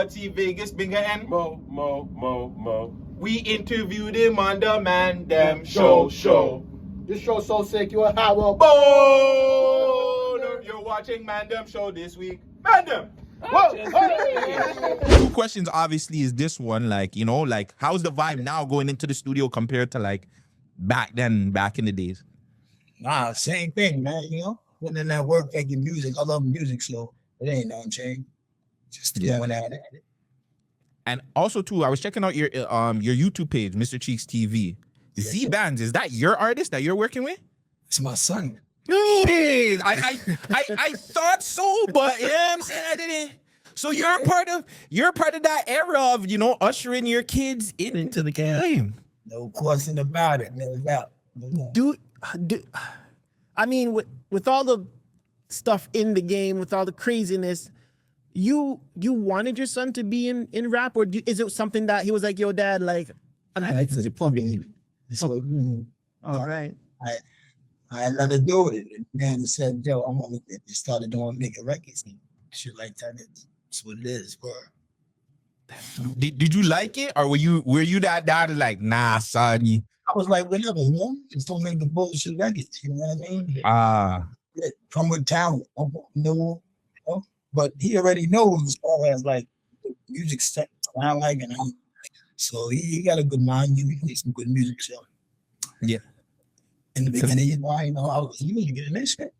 Guttzy, Vagez, Bigger, and Mo. we interviewed him on the Man Dem Show. This show's so sick, you a hot well. Boner. You're watching Man Dem Show this week. Man Dem. Two questions obviously is this one, like, you know, like how's the vibe now going into the studio compared to like back in the days? Nah, same thing, man, you know? Putting in that work, making music. I love music, so it ain't nothing changed. Just going at it. And also too, I was checking out your YouTube page, Mr. Cheeks TV. Z-Bands, is that your artist that you're working with? It's my son. I thought so, but you know what I'm saying, I didn't. So you're part of that era of, you know, ushering your kids into the game. No question about it, no doubt. Dude, I mean, with all the stuff in the game, with all the craziness, you wanted your son to be in rap, or is it something that he was like, yo, dad, like, So, all right. I had nothing to do with it. And man said, yo, I'm gonna started making records and shit like that. That's what it is, bro. Did you like it, or were you that dad like, nah, son? I was like, whatever, you know, just don't make the bullshit records. You know what I mean? Come with talent, you know. But he already knows as far as like the music stuff I like, and so he got a good mind. He makes some good music. So yeah. In the beginning, you know, I was getting this shit.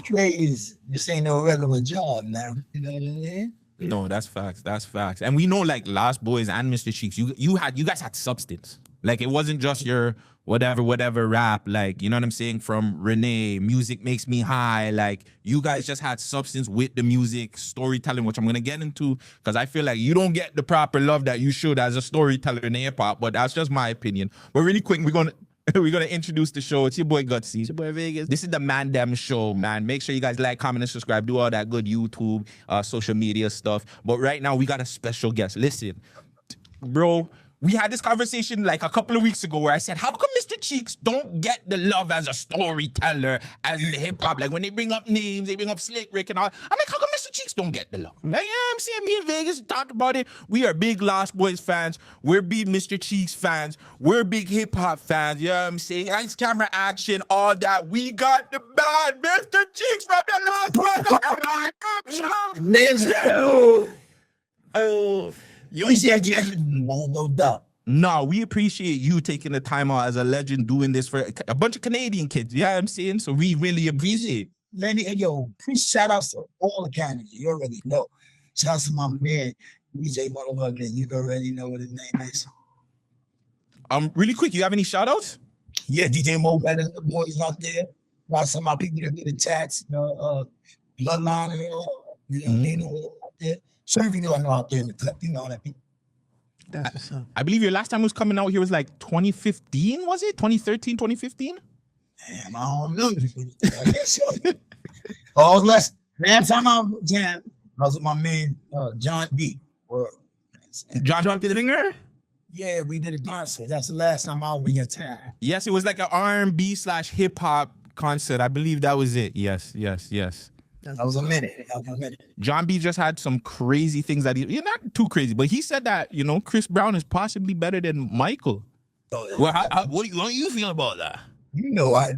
Trades, this ain't no regular job now. You know what I mean? No, that's facts. That's facts. And we know like Lost Boyz and Mr. Cheeks, you guys had substance. Like it wasn't just your whatever rap, like, you know what I'm saying, from Renee, music makes me high. Like you guys just had substance with the music, storytelling, which I'm gonna get into because I feel like you don't get the proper love that you should as a storyteller in hip hop, but that's just my opinion. But really quick, we're gonna introduce the show. It's your boy Guttzy. It's your boy Vagez. This is the Man Dem Show, man. Make sure you guys like, comment, and subscribe. Do all that good YouTube, social media stuff. But right now, we got a special guest. Listen, bro, we had this conversation like a couple of weeks ago where I said, how come Mr. Cheeks don't get the love as a storyteller, as in the hip-hop? Like when they bring up names, they bring up Slick Rick and all. I'm like, how come Mr. Cheeks don't get the love? Like, yeah, I'm saying me and Vagez talked about it. We are big Lost Boyz fans. We're big Mr. Cheeks fans. We're big hip-hop fans. You know what I'm saying? Ice camera action, all that. We got the band, Mr. Cheeks from the Lost Boyz. Oh, you ain't said you no doubt. No, we appreciate you taking the time out as a legend doing this for a bunch of Canadian kids. You know what I'm saying? So we really appreciate it. Lenny, yo, please shout outs to all the Canadians. You already know. Shout out to my man, DJ Motherfucker. You already know what his name is. Really quick, you have any shout outs? Yeah, DJ Mo better the boys out there. Got some of my people that get attached, you know, Bloodline and all. You know, they know out there. Certain people I know out there in the club, you know what I mean? That's what's up. I believe your last time was coming out here was like 2015, was it? 2013, 2015? Damn, I don't know. I guess so. Oh, last time I was with my man, John B. John B. the Ringer? Yeah, we did a concert. That's the last time I was in town. Yes, it was like an R&B / hip hop concert. I believe that was it. Yes. That was a minute. John B just had some crazy things that not too crazy, but he said that, you know, Chris Brown is possibly better than Michael. Oh, well, what do you feel about that? You know, I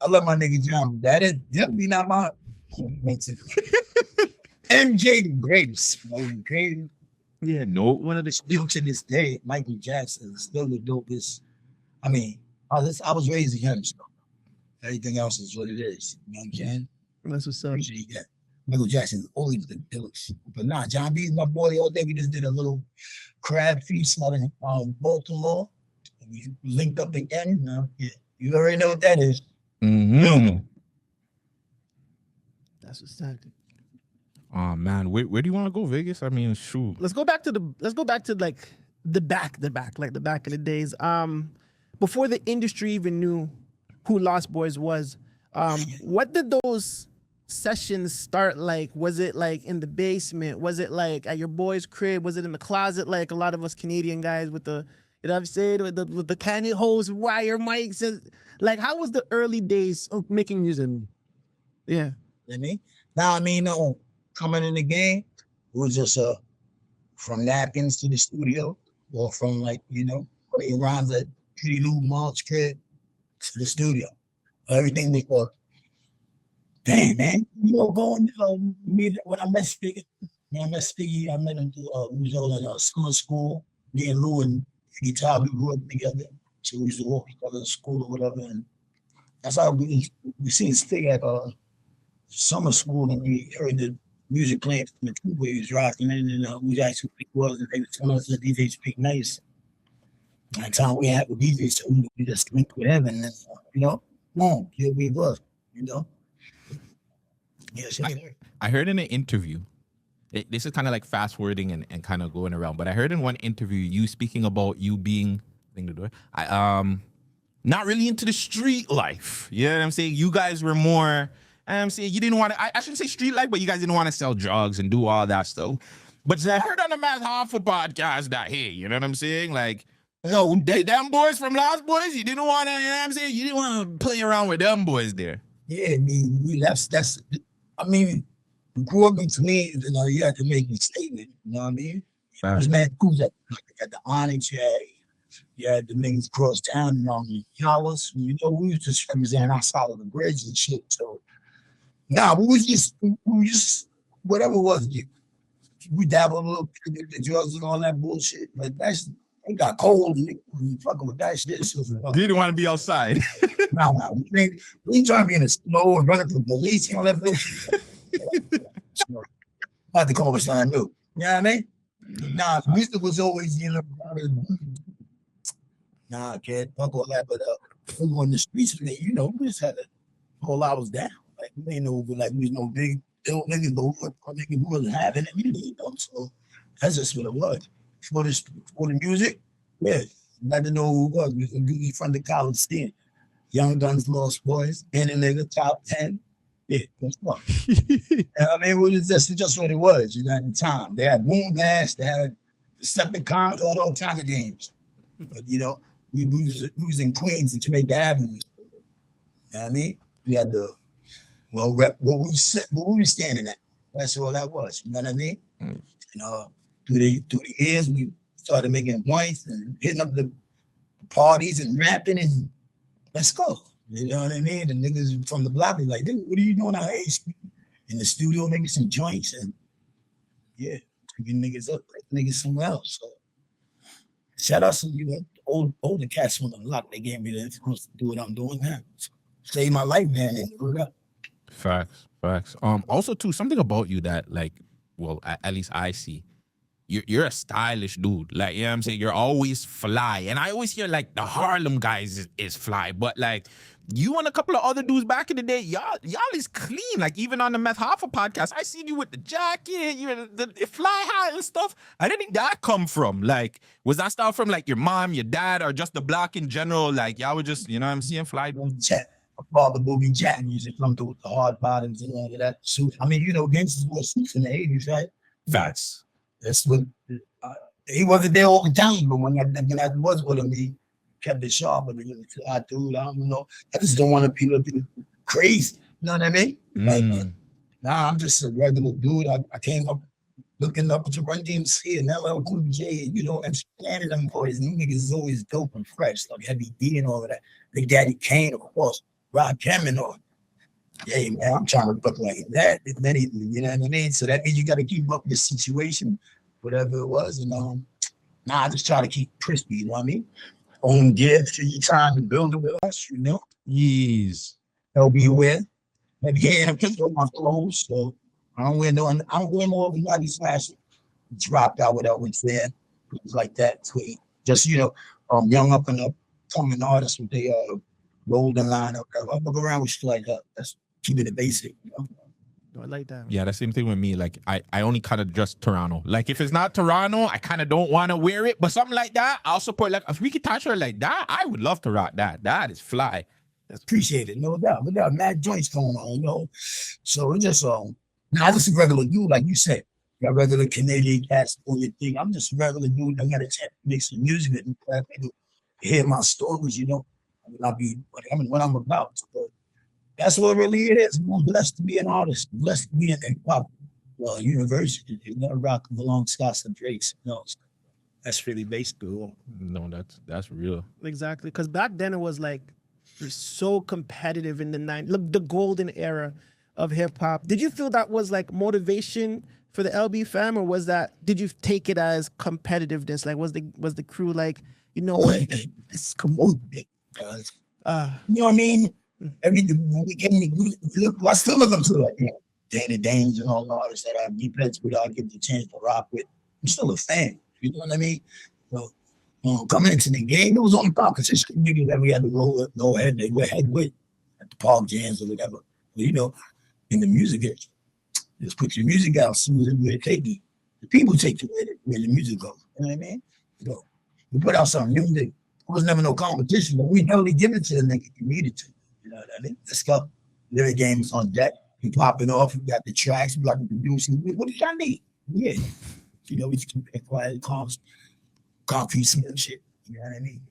love my nigga John. That is definitely not my MJ the greatest. Great. Yeah, no. One of the still to this day, Michael Jackson is still the dopest. I mean, I was raised in him, so everything else is what it is. You know what I'm saying? That's what's up. Appreciate that. Michael Jackson is always the dopest. But nah, John B is my boy. All day we just did a little crab feast out in Baltimore. And we linked up again. You know? Yeah, you already know what that is. Mm-hmm. That's what's up. Oh man, where do you want to go, Vagez? I mean, shoot. Let's go back to like the back of the days. Before the industry even knew who Lost Boyz was, what did those sessions start like? Was it like in the basement? Was it like at your boy's crib? Was it in the closet like a lot of us Canadian guys with the, you know what I'm saying, with the cannon hose, wire mics? And, like, how was the early days of making music? Yeah. You know what I mean? Now, I mean, coming in the game, it was just from napkins to the studio, or from like, playing rhymes at Pretty Lou March Kid to the studio. Everything before. Damn, man. Going, when I met Spiggy, I met him we was all in summer school. Me and Lou and Freaky Tah, we grew up together. So we used to walk each other to school or whatever. And that's how we seen Spiggy at summer school, and we heard the music playing from the tube where he was rocking in, and we asked who he was, and they was telling us the DJ speak nice. And the time we had with DJs, so we just linked with him, and boom, here we was, Yeah, I heard in an interview, this is kind of like fast forwarding and kind of going around, but I heard in one interview you speaking about you being, not really into the street life. You know what I'm saying? You guys were more, I'm saying you didn't want to, I shouldn't say street life, but you guys didn't want to sell drugs and do all that stuff. But I heard on the Math Hartford podcast that, hey, you know what I'm saying? Like, them boys from Lost Boyz, you didn't want to, you know what I'm saying? You didn't want to play around with them boys there. Yeah, I mean, we grew up in Queens, you had to make a statement, you know what I mean? Because, man, schools at the Onyx, you had the niggas across town around the Yalas, we was just representing outside of the bridge and shit, so. Nah, we was just, whatever it was, we dabbled a little bit, the drugs and all that bullshit, but it got cold and we fucking with that shit. So, you didn't want to be outside. No, we ain't trying to be in the snow and running from the police and all that bullshit. I had to call us something new. You know what I mean? Nah, music was always, nah, kid, fuck all that, but we were on the streets, we just had to hold ours down. Like, we ain't we was no big ill niggas, but we wasn't having it, so that's just what it was. For the music, yeah, got to know who it was. We can be from the college scene. Young Guns, Lost Boyz, and a nigga top 10. Yeah, that's what. I mean, it was just what it was, at the time. They had Boom Bash, they had Decepticons, all kinds of games. But, we was in Queens and Jamaica Avenue. You know what I mean? We had the, rep what we were standing at. That's all that was, you know what I mean? Through the years, we started making points and hitting up the parties and rapping, and let's go. You know what I mean? The niggas from the block be like, dude, what are you doing out here? In the studio, making some joints, and yeah, taking niggas up, niggas somewhere else. So shout out to older cats from the block. They gave me the influence to do what I'm doing now. So, saved my life, man. Facts. Also, too, something about you that, like, well, at least I see. You're a stylish dude. Like, you know what I'm saying? You're always fly. And I always hear, like, the Harlem guys is fly. But, like, you and a couple of other dudes back in the day, y'all is clean. Like, even on the Meth Hoffa podcast, I seen you with the jacket, the fly hat and stuff. I didn't think that come from. Like, was that stuff from, like, your mom, your dad, or just the block in general? Like, y'all were just, you know what I'm saying, fly dudes? My father boogie jack music come through with the hard bottoms and all of that suit. I mean, gangsters wore suits in the 80s, right? Facts. That's what he wasn't there all the time, but when I was with him, he kept it sharp. But I don't know. I just don't want people to be crazy. You know what I mean? Like, I'm just a regular dude. I came up looking up to Run DMC and LL Cool J, and standing them boys. And niggas is always dope and fresh, like Heavy D and all of that. Big Daddy Kane, of course, Rob Cameron, or yeah, man, I'm trying to look like that. You know what I mean? So that means you got to keep up the situation, whatever it was. And I just try to keep crispy, you know what I mean? Own gifts, you're trying to build it with us, Yes. LB maybe getting a picture of my clothes, so I don't wear more of anybody's fashion. Dropped out without what's there. Things like that. Sweet. Just, young up and up coming artists with their golden line up there. I look around with shit like that. That's keeping it basic, I like that. Yeah, the same thing with me. Like, I only kind of just Toronto. Like, if it's not Toronto, I kind of don't want to wear it. But something like that, I'll support. Like, a Freaky Tah shirt like that, I would love to rock that. That is fly. That's appreciated, no doubt. We got mad joints going on, So it's just now just a regular dude, like you said. Got regular Canadian cats doing your thing. I'm just a regular dude. I got a chance to make some music and people hear my stories, when I'm about. But that's what really it is. I'm blessed to be an artist, blessed to be in hip hop. well, university, you know, rock along Scots and Drakes. You know, that's really basically all. No, that's real. Exactly, because back then it was like so competitive in the Look, the golden era of hip hop. Did you feel that was like motivation for the LB fam, or did you take it as competitiveness? Like, was the crew like, you know, it's competitive. You know what I mean? When we came to, I still look up to like, you know, Danny Danes and all the artists that I be played with, I get the chance to rock with. I'm still a fan. You know what I mean? So coming into the game, it was only competition community that we had to go ahead with at the park jams or whatever. But, you know, in the music, just put your music out, see where it take you. The people take you where the music goes. You know what I mean? So we put out something new. There was never no competition, but we heavily give it to the nigga you needed to. You know what I mean? Let's go. Lyric games on deck. We popping off. We got the tracks. We got the producing. What do y'all need? Yeah. You know, we just keep it quiet, concrete, some shit. You know what I mean?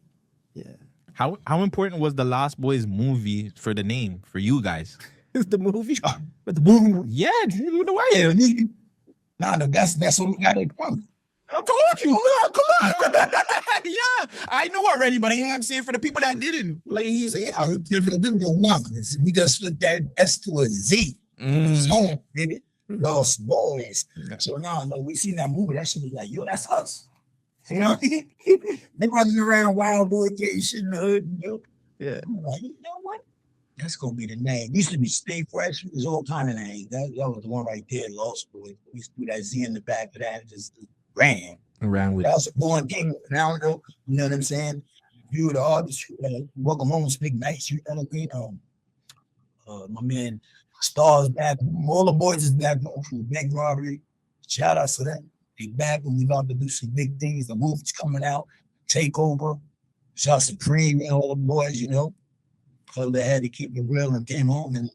Yeah. How important was the Lost Boyz movie for the name for you guys? Is the movie? But the boom, Yeah, you know why? yeah, nigga. Nah, no, that's what we got it from. I told you, come on. Yeah, I know already, but I'm saying for the people that didn't. Like he said, yeah, we just flipped that S to a Z. So, baby, Lost Boyz. So now, we seen that movie. That shit was like, yo, that's us. You know, they running around wild boy shit in the hood. You know? Yeah. I'm like, you know what? That's gonna be the name. Used to be Stay Fresh. There's all kind of names. That was the one right there, Lost Boyz. We used to do that Z in the back of that. Just ran with. That was a born king. Now, you know what I'm saying? You the artist, welcome home, speak nice. You know what I mean? My man Star's back. All the boys is back home from the bank robbery. Shout out to them. They back when we about to do some big things. The movie's coming out. Takeover. Shout out Supreme and all the boys, you know. So they had to keep it real and came home and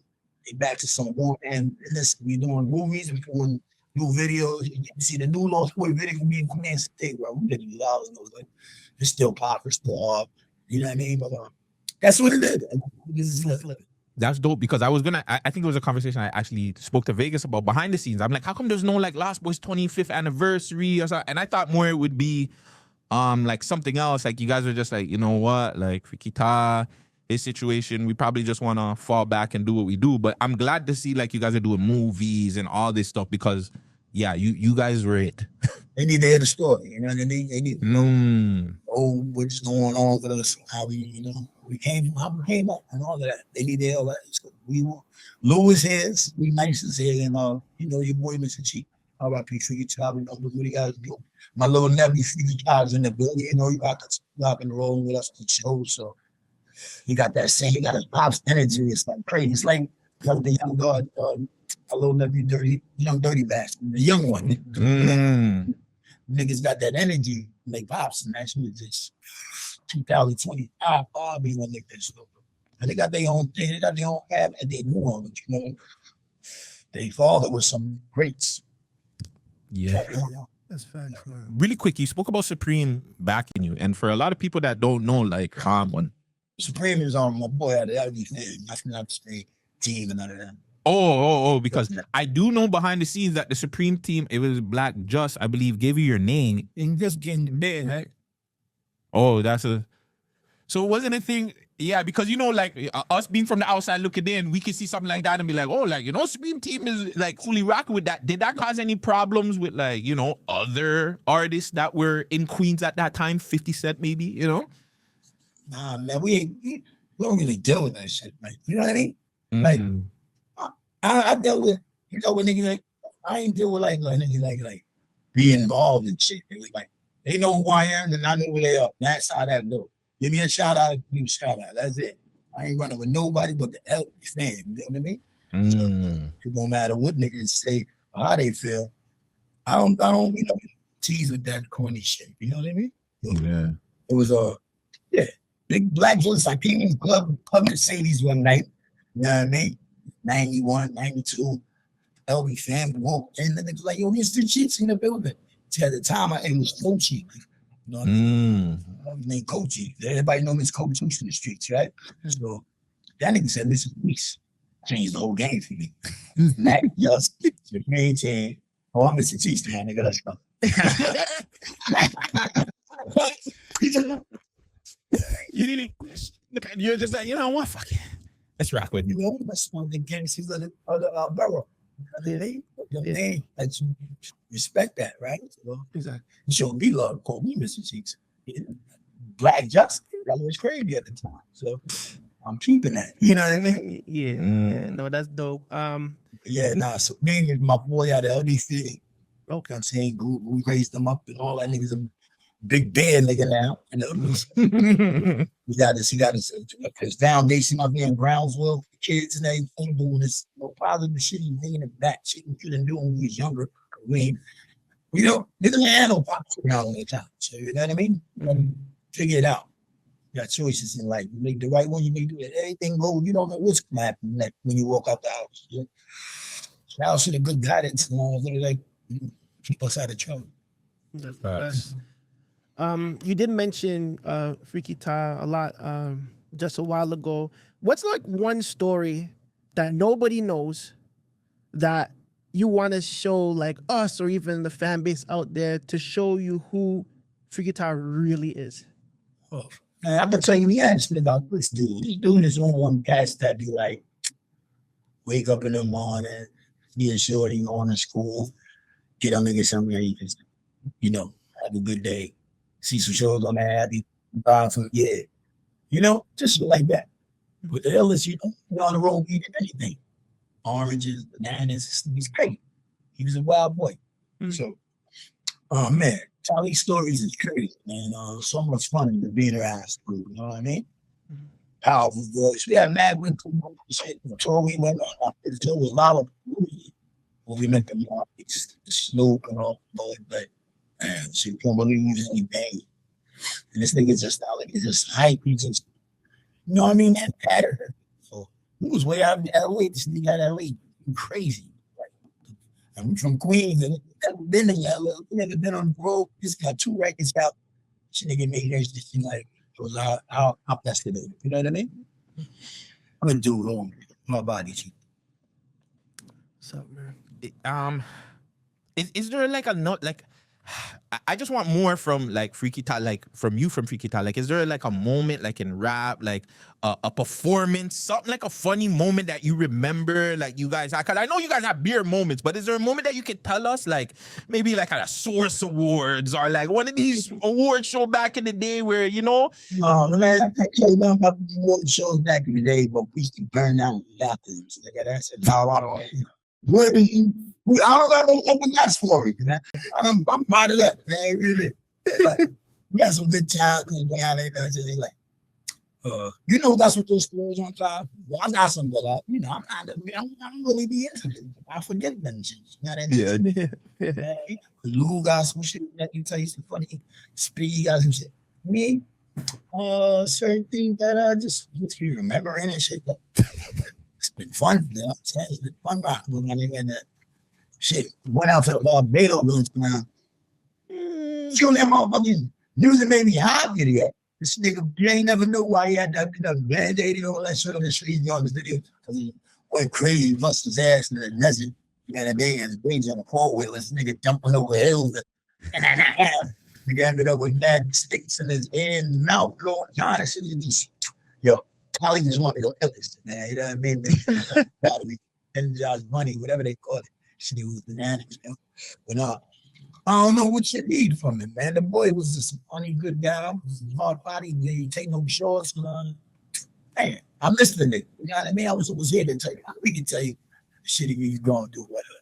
they back to some more. And listen, we doing movies, we doing new videos. You see the new Lost Boy video from me and Command State, bro. We did $1, but it's still pop, it's still hard. You know what I mean? But that's what it is. This is living. That's dope because I think it was a conversation I actually spoke to Vagez about behind the scenes. I'm like, how come there's no like Lost Boyz 25th anniversary or something? And I thought more it would be like something else. Like you guys were just like, you know what? Like Freaky Tah, his situation, we probably just want to fall back and do what we do. But I'm glad to see like you guys are doing movies and all this stuff because yeah, you guys were it. They need to hear the story, you know what I mean? They need to know what's going on with us, how we came up and all of that. They need to hear all that. So we want Louis here, we nice as here, and your boy Mr. Chief. All right, Freaky Tah, we know what you guys do. My little nephew Freaky Tah is in the building, you know, he got rocking and rolling with us on the show, so he got that same, he got his pop's energy. It's like crazy. It's like the young god, a little nephew, young dirty bastard, the young one. Niggas got that energy, and they pops, and that shit was just 2025. I'll be one nigga show. And they got their own thing, they got their own cab, and they knew on it, you know. They father with some greats. Yeah. That's fine. Really quick, you spoke about Supreme backing you, and for a lot of people that don't know, like one. Supreme is on my boy out of the not the state team and none of that. Oh, because I do know behind the scenes that the Supreme team, it was Black Just, I believe, gave you your name. And just getting the bed, right? Oh, so it wasn't a thing, yeah, because, you know, like, us being from the outside looking in, we could see something like that and be like, oh, like, you know, Supreme team is, like, fully rocking with that. Did that cause any problems with, like, you know, other artists that were in Queens at that time, 50 Cent maybe, you know? Nah, man, we don't really deal with that shit, man. You know what I mean? Like, I dealt with, niggas like, I ain't deal with like niggas like being involved in shit. Like, they know who I am and I know who they are. That's how that go. Give me a shout out, give me a shout out. That's it. I ain't running with nobody but the LB fan. You know what I mean? So, it don't matter what niggas say or how they feel. I don't, tease with that corny shit. You know what I mean? Yeah. It was big Black voice. I came in the club Mercedes one night. You know what I mean? 91, 92. LB fan walked in, and it was like, yo, Mr. Chief's in the building. So at the time, it was Coachy. You know what I mean? Named Coachy. Everybody know me as Coachy in the streets, right? So that nigga said, listen, please. changed the whole game for me. Like, just the main team. Oh, I'm Mr. Cheese, man, nigga. Let's go. You're just like, you know what? Fuck it. Let's rock with you. You know, that's one of the gangsters of the borough. They let you respect that, right? So, Exactly. show me love, call me Mr. Cheeks. Black Justice, that was crazy at the time. So I'm keeping that. You know what I mean? Yeah. No, that's dope. Yeah, nah. So me and my boy out of LDC. Okay. I'm saying we raised them up and all that niggas a big band nigga now. You know, he got this his foundation up here in Brownsville, kids and everything doing this positive shit. He bringing it back, shit we couldn't do when we was younger. We niggas ain't had no pops around all the time. So you know what I mean? Figure it out. You got choices in life. You make the right one, you make it. Everything goes. You don't know what's gonna happen next when you walk out the house. You know? So I should have good guidance. Like keep us out of trouble. That's the best. You did mention Freaky Tah a lot just a while ago. What's like one story that nobody knows that you want to show like us or even the fan base out there to show you who Freaky Tah really is? Oh, man, I can tell you, we asked about this dude. This dude is one cats that be like, wake up in the morning, be a shorty, going to school, get on nigga something, you just, have a good day. See some shows on there, happy, just like that. But the hell is, you're on the road eating anything. Oranges, bananas, he's great. He was a wild boy. So, oh man, Charlie's stories is crazy, man. So much fun to be in her ass group, you know what I mean? Powerful voice. We had mad with shit. The tour we went on, there was a lot of movies where we met the markets, the Snoop and all, but man, she can't believe anything. And this nigga just not like, he's just hype. He just, you know what I mean? That pattern. So he was way out in LA. This nigga out of LA, crazy. Like, I'm from Queens and never been in LA. Never been on the road. Just got 2 records out. This nigga made this thing like, it was how that's today. You know what I mean? I'm gonna do it on my body. What's up, man? Is there like a note like? I just want more from like Freaky Tah, like from Freaky Tah. Like, is there like a moment like in rap, like a performance, something like a funny moment that you remember, like you guys, because I know you guys have beer moments, but is there a moment that you can tell us, like maybe like at a Source Awards or like one of these award show back in the day where, No, man, I can't tell you about award shows back in the day, but we used to burn out after them. So that's a lot of I don't got no open nuts for it, man. I'm part of that, man. Really. But we had some good times. How they like, that's what those stories on top. Well, I got some that I don't really be interested. I forget them shit. You know what I mean? Yeah. Lou got some shit that you tell you some funny. Speed got some shit. Me, certain things that I just remember and shit. It's been fun. You know? It's been fun rocking with my nigga and that. Shit, went out to Barbados once around. Show that motherfucking music made me happy to get. This nigga, you ain't never know why he had that band-aid and all that shit on the street on the video. Because he went crazy, bust his ass in the desert. And a day his brains on a four-wheel. This nigga jumping over hills. Nigga ended up with mad sticks in his hand and mouth going on. Shit, just, Tally just wanted to go Ellis, man. You know what I mean? Battery, energized money, whatever they call it. Shit, he was bananas, man. But I don't know what you need from him, man. The boy was just a funny, good guy. Hard body. He didn't take no shorts. Man, I'm listening to it. You know what I mean? I was here to tell you. We can tell you the shit he's going to do, whatever.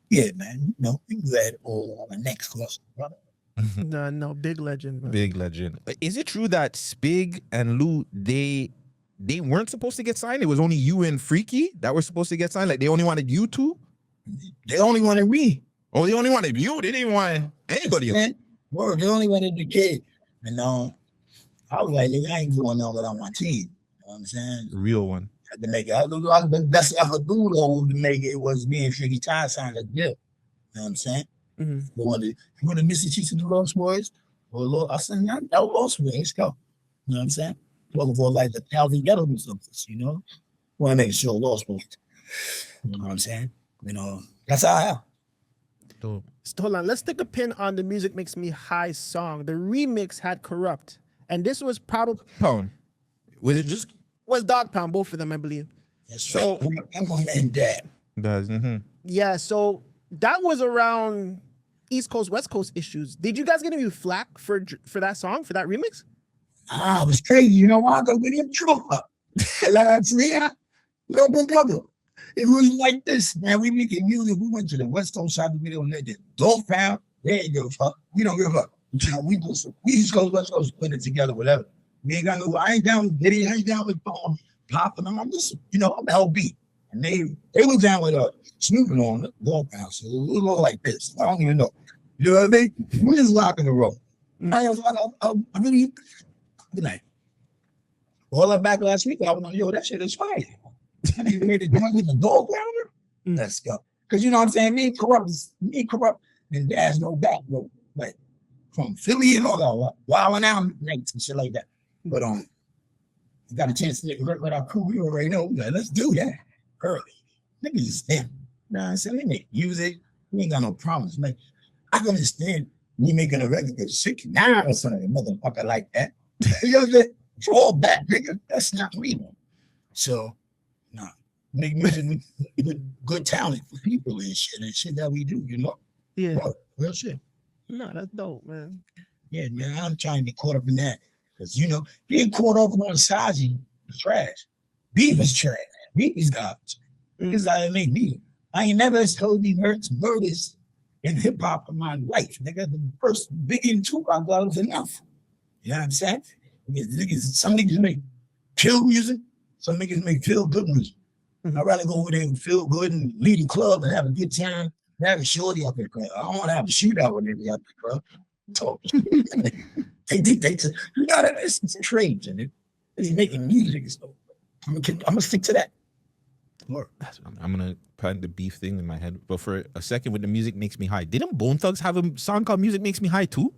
Yeah, man. We glad all on the next cluster, brother. No, big legend, man. Big legend. Is it true that Spig and Lou, they weren't supposed to get signed? It was only you and Freaky that were supposed to get signed? Like, they only wanted you two? They only wanted me. Oh, they only wanted you? They didn't want anybody else? Word, they only wanted the kid. And I was like, I ain't doing all that on my team. You know what I'm saying? Real one. I had to make it. The best I could do, though, to make it was me and Freaky Tah signed a deal. You know what I'm saying? Mm-hmm. You want to miss the Chiefs and the Lost Boyz? Well, I said, no, Lost Boyz, let's go. You know what I'm saying? Looking for like the 1,000 ghetto or something, want to make sure Lost Boyz. You know what I'm saying? You know, that's how I am. So hold on, let's stick a pin on the Music Makes Me High song. The remix had Kurupt, and this was probably Pound. Was it just was Dog Pound, both of them, I believe. So I'm going to end that. does? Mm-hmm. Yeah, so that was around East Coast, West Coast issues. Did you guys get any flack for that song, for that remix? It was crazy. You know why? Because we didn't trouble. Last year, little brother. It was like this, man. We making music. We went to the West Coast side of the video and let the Dog Pound. They ain't give a fuck. We don't give a fuck. You know, we East Coast, West Coast, put it together, whatever. We ain't got no. I ain't down with Diddy. I ain't down with Pop and them. I'm just, you know, I'm LB. And they was down with Snooping on the Dog Pound. So it look like this. I don't even know. You know what I mean? We just rocking the road. I really, good night. All that back last week, I was like, yo, that shit is fire. And he made it joint with the Dog Pounder. Let's go. Because you know what I'm saying? Me Kurupt, and there's no back road. Like from Philly and all that, wilding out nights and shit like that. But got a chance to work with our crew. We already know. Like, let's do that early. Niggas, you know what I'm saying? They make music. We ain't got no problems. Like, I can understand me making a record with 69 or something, motherfucker like that. You know what I'm saying? Fall back, nigga. That's not me. So, nah. Make music with good talent for people and shit that we do, you know? Yeah. Real shit. No, that's dope, man. Yeah, man, I'm trying to be caught up in that. Because, you know, being caught up on Saji is trash. Beef is trash. Beef is garbage. Because I make beef. I ain't never told me murders in hip hop in my life. Nigga, the first Biggie and Tupac was enough. You know what I'm saying? Some niggas make kill music, some niggas make feel good music. I'd rather go over there and feel good and lead the club and have a good time, and have a shorty up there. I don't want to have a shootout with them up there, bro. So, they you gotta listen to trades and he's making music. So I'm gonna stick to that. I'm gonna put the beef thing in my head, but for a second, when the Music Makes Me High, didn't Bone Thugs have a song called Music Makes Me High too?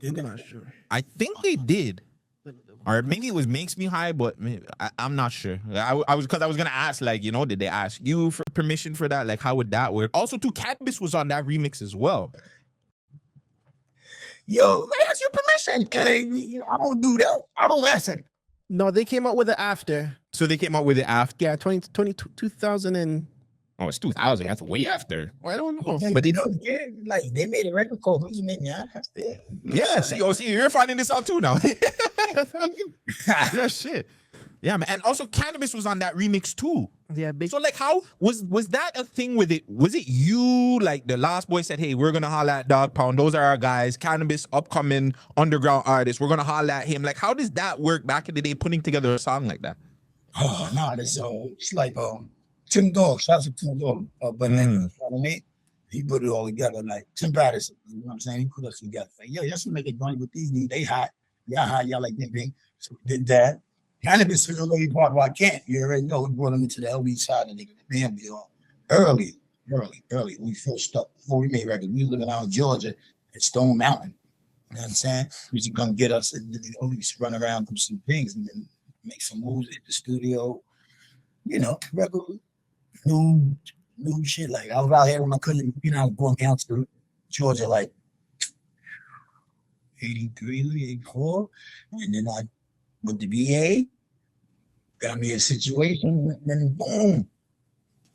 I'm not sure. I think they did, or maybe it was Makes Me High, but I'm not sure. I was gonna ask, like, you know, did they ask you for permission for that? Like, how would that work? Also, too, Cannabis was on that remix as well. Yo, I ask you permission. I don't do that. I don't ask it. No, they came out with it after. So they came out with it after. Yeah, 2000 and. Oh, it's 2000. That's way after. Well, I don't know. But they don't. Yeah, like they made a record called Music Make Me High. Yeah. See, you're finding this out too now. Yeah, shit. Yeah, man. And also, Cannabis was on that remix too. Yeah, big. So, like, how was that a thing with it? Was it you, like, the Lost Boyz said, hey, we're gonna holla at Dog Pound, those are our guys, Cannabis, upcoming underground artists, we're gonna holla at him. Like, how does that work back in the day, putting together a song like that? Oh no, it's like Tim Dog, shout out to Tim Dog, but then you know what I mean? He put it all together, like Tim Patterson, you know what I'm saying? He put us together. Like, yo, let's make a joint with these niggas. They hot, y'all hot, y'all like them thing. So we did that. Cannabis is a little part where I can't. You already know we brought them into the LB side and the band deal early. When we first started, before we made records, we was living out in Georgia at Stone Mountain. You know what I'm saying? We used to come get us and we used to run around, do some things and then make some moves at the studio. You know, regular new shit. Like I was out here when I couldn't, you know, I was going down to Georgia like 83, 84. And then I went to VA, got me a situation, and then boom,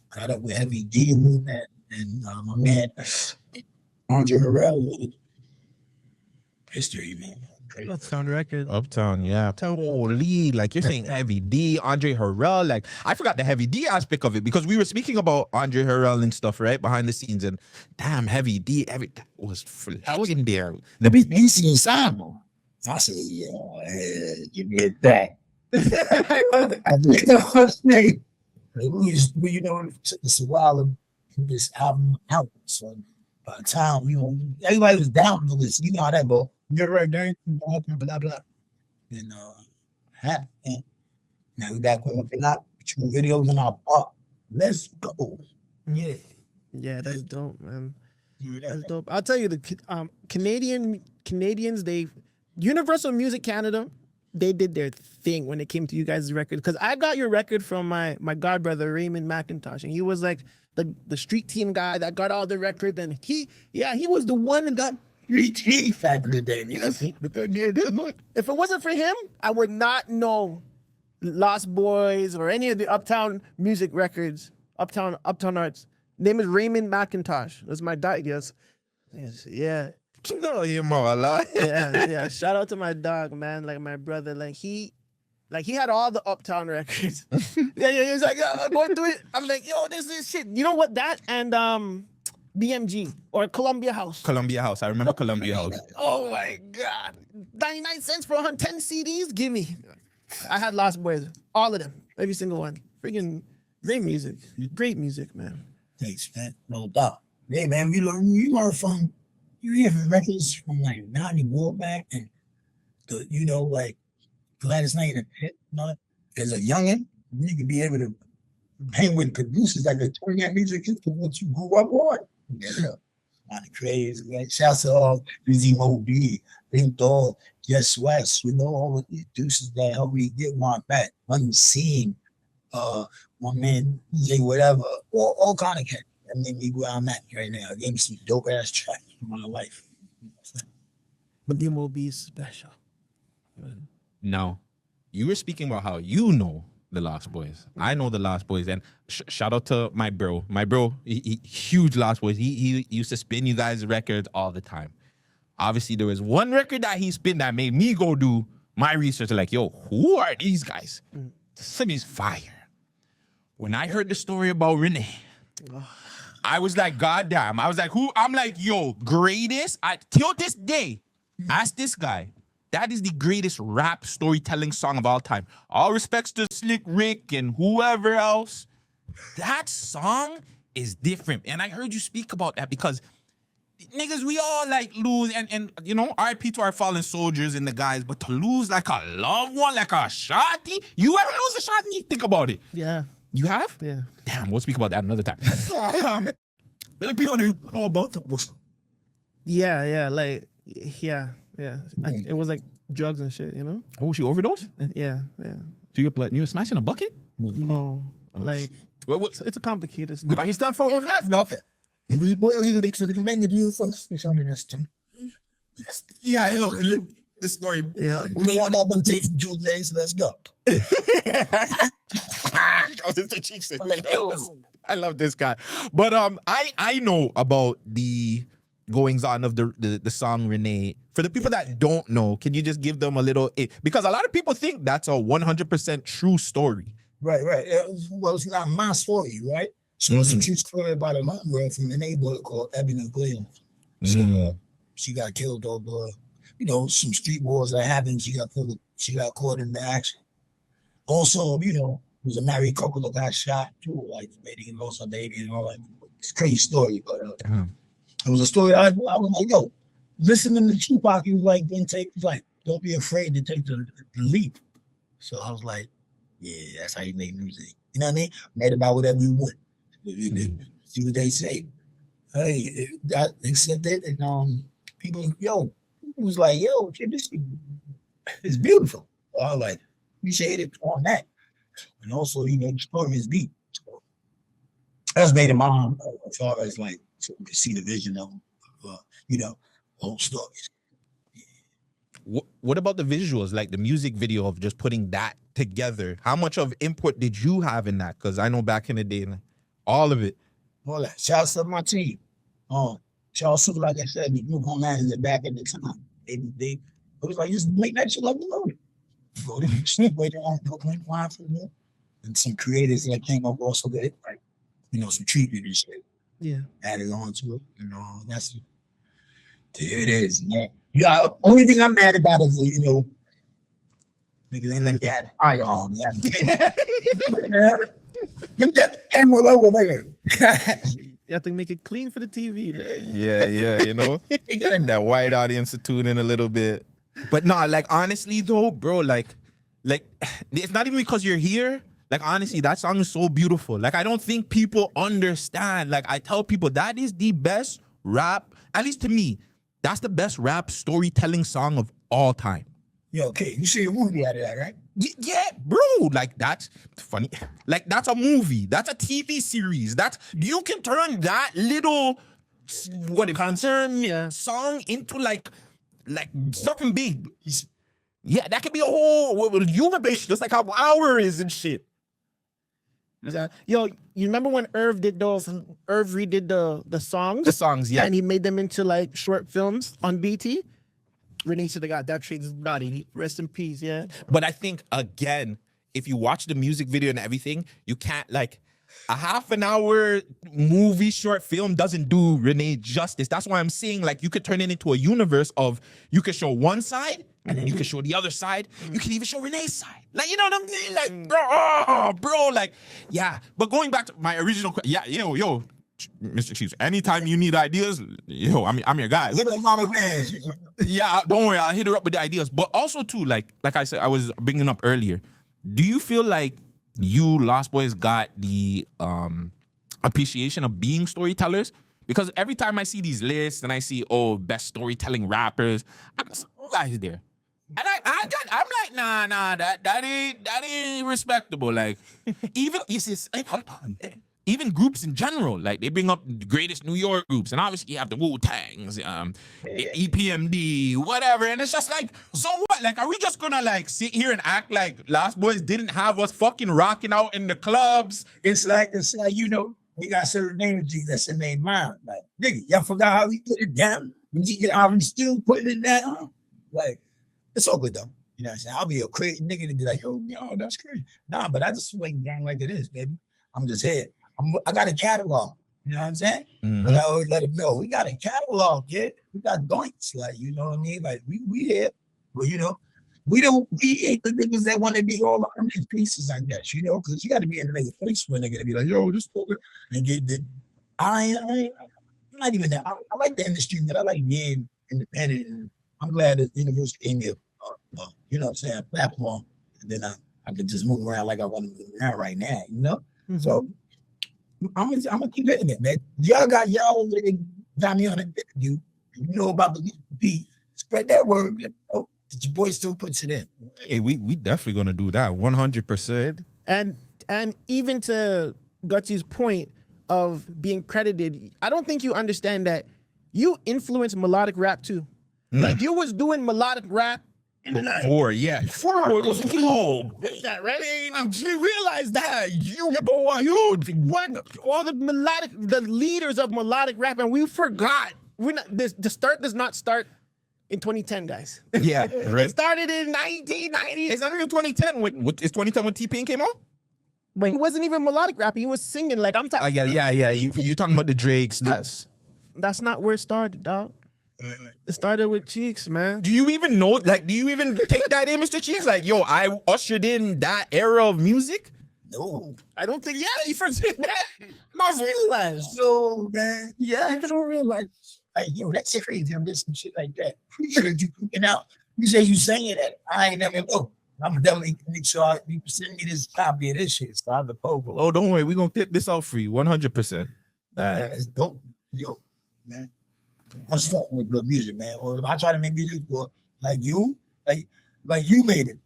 got up with Heavy D and that, and my man Andre Harrell, history, man. Uptown Records. Uptown, yeah. Holy, like you're saying Heavy D, Andre Harrell. Like, I forgot the Heavy D aspect of it because we were speaking about Andre Harrell and stuff, right? Behind the scenes, and damn, Heavy D, that was in there. The beat easy inside, man. I said, yeah, give me that. I did the first thing. You know, it took us a while to get this album out. So by the time, you know, everybody was down for this. You know how that go. You're right there, blah, blah, blah. And happened. Now we back with a lot of videos in our park. Let's go. Yeah. Yeah, that's dope, man. That's dope. I'll tell you, the Canadians, Universal Music Canada, they did their thing when it came to you guys' record. Because I got your record from my godbrother Raymond McIntosh, and he was like the street team guy that got all the records, and he was the one that got street team back in the day. You know, if it wasn't for him, I would not know Lost Boyz or any of the Uptown music records, Uptown Arts. Name is Raymond McIntosh. That's my dog, yes. Yeah. No, you're more alive. Yeah. Shout out to my dog, man. Like my brother. Like he had all the Uptown records. Yeah. He was like, going through it. I'm like, yo, this is shit. You know what? That and BMG or Columbia House. Columbia House. I remember Columbia House. Oh my God. 99 cents for 10 CDs? Give me. I had Lost Boyz. All of them. Every single one. Freaking great music. Great music, man. Thanks, man. No doubt. Hey, man, you learn from, you hear records from like 94 back and like Gladys Knight and hit, as a youngin', you can be able to hang with producers that can turn that music into what you grew up on. Yeah. Kind of crazy, man. Shouts to all Busy Moby, untold, Swizz, all the producers that help me get one back. Unseen, one man, DJ, whatever, all kind of cat. That made me where I'm at right now. Gave me some dope ass tracks in my life. But the MOB is special. Now, you were speaking about how you know the Lost Boyz. I know the Lost Boyz, and shout out to my bro. My bro, he huge Lost Boyz. He used to spin you guys' records all the time. Obviously, there was one record that he spin that made me go do my research. Like, yo, who are these guys? This is fire. When I heard the story about Renee, I was like, God damn. I was like, who? I'm like, yo, greatest. Till this day, ask this guy. That is the greatest rap storytelling song of all time. All respects to Slick Rick and whoever else. That song is different. And I heard you speak about that because niggas, we all like lose and RIP to our fallen soldiers and the guys, but to lose like a loved one, like a shotty, you ever lose a shotty? Think about it. Yeah. You have? Yeah. Damn, we'll speak about that another time. All both of us. Yeah. It was like drugs and shit, Oh, she overdosed? Yeah. You were smashing a bucket? No, like What? it's a complicated. But he's done for nothing. We makes it recommended you for yeah, I know. This story. Yeah. We want all them tapes June days, let's go. I love this guy. But I know about the goings on of the song Renee. For the people that don't know, can you just give them a little because a lot of people think that's a 100% true story. Right. Well, it's not my story, right? So it's a true story about a mom girl from the neighborhood called Ebony Williams. So she got killed over, some street wars that happened. She got caught in the action. Also, it was a married couple that got shot too, like maybe lost her baby and all that. It's a crazy story, but it was a story. I was like, yo, listening to Tupac, he was like, don't be afraid to take the leap. So I was like, yeah, that's how you make music. You know what I mean? Made about whatever you want. See what they say. Hey, they said that, and people, it was like, yo, this is beautiful. I was like, appreciate it on that. And also, the story is deep. So that's made it my as far as like, so you can see the vision of, whole stories. What about the visuals, like the music video of just putting that together? How much of input did you have in that? Because I know back in the day, all of it. All that. Shouts to my team. Shouts to, like I said, the new commanders back at the time. It was like, just make that shit like the movie. Go to sleep, wait on Brooklyn, line for me. And some creators that came up also that, like, some treatment and shit. Yeah. Added on to it. That's it. There it is, man. Yeah, only thing I'm mad about is, niggas ain't let that eye on. Get that camera over there. You have to make it clean for the TV. Yeah, getting that white audience to tune in a little bit. But no, like honestly though, bro, like it's not even because you're here. Like honestly, that song is so beautiful. Like I don't think people understand. Like I tell people that is the best rap, at least to me, that's the best rap storytelling song of all time. Yo, okay, you see a movie out of that, right? Yeah, bro. Like that's funny. Like that's a movie. That's a TV series. That's you can turn that little what concern song into like something big. Yeah, that could be a whole human base, just like how Hour is and shit. Yo, you remember when Irv redid the songs? The songs, yeah. And he made them into like short films on BT. Renee should have got that trade's body. Rest in peace, yeah. But I think again, if you watch the music video and everything, you can't like a half an hour movie short film doesn't do Renee justice. That's why I'm saying like you could turn it into a universe of you could show one side and then you can show the other side. You can even show Renee's side. Like, you know what I mean? Like, bro, like, yeah. But going back to my original question, yeah, yo, Mr. Chiefs, anytime you need ideas, yo, I'm your guy. Look at Mama Man. Yeah, don't worry, I'll hit her up with the ideas. But also too, like I said, I was bringing up earlier, do you feel like you Lost Boyz got the appreciation of being storytellers? Because every time I see these lists and I see, best storytelling rappers, I'm just, guys there. And I'm like, nah, that ain't respectable. Like, even groups in general, like they bring up the greatest New York groups, and obviously you have the Wu-Tangs, EPMD, whatever, and it's just like, so what? Like, are we just gonna like sit here and act like Lost Boyz didn't have us fucking rocking out in the clubs? It's like you know, we got certain energy that's in their mind. Like, nigga, y'all forgot how we put it down. I'm still putting it down. Like, it's all good though. You know what I'm saying? I'll be a crazy nigga to be like, yo, that's crazy. Nah, but I just swing down like it is, baby. I'm just here. I got a catalog. You know what I'm saying? Mm-hmm. But I always let it know. We got a catalog, kid. We got joints, like, you know what I mean? Like, we here. But, you know, we ain't the niggas that want to be all on these pieces, I guess, you know, because you got to be in the nigga face for a nigga to be like, yo, this and get the. I'm not even that. I like the industry, but I like being independent. And I'm glad that the university gave me you know what I'm saying, a platform. And then I could just move around like I want to move around right now, you know? Mm-hmm. So I'm gonna keep hitting it, man. Y'all got me on it. You know about the beat. Spread that word. That your boy still puts it in. Hey, we definitely gonna do that 100%. And even to Guttzy's point of being credited, I don't think you understand that you influenced melodic rap too. Like you was doing melodic rap in the night. Before it was that right? You realize that all the leaders of melodic rap, and we forgot. The start does not start in 2010, guys. Yeah, right. It started in 1990. It's not even 2010. It's 2010 when T-Pain came out? But he wasn't even melodic rap. He was singing like I'm talking. Yeah. You talking about the Drakes? That's not where it started, dog. It started with Cheeks, man. Do you even know? Like, do you even take that in, Mr. Cheeks? Like, yo, I ushered in that era of music. No, I don't think. Yeah, you forget that. I realize. So man, yeah, I don't realize. Like, yo, that's crazy. I'm just some shit like that. You cooking out. You say you saying that. I ain't never know. I'm definitely make sure you send me this copy of this shit. So I have the pogo. Oh, don't worry, we're gonna clip this out for you, 100%. It's dope, yo, man. I'm starting with good music, man. Or if I try to make music for like you, like you made it.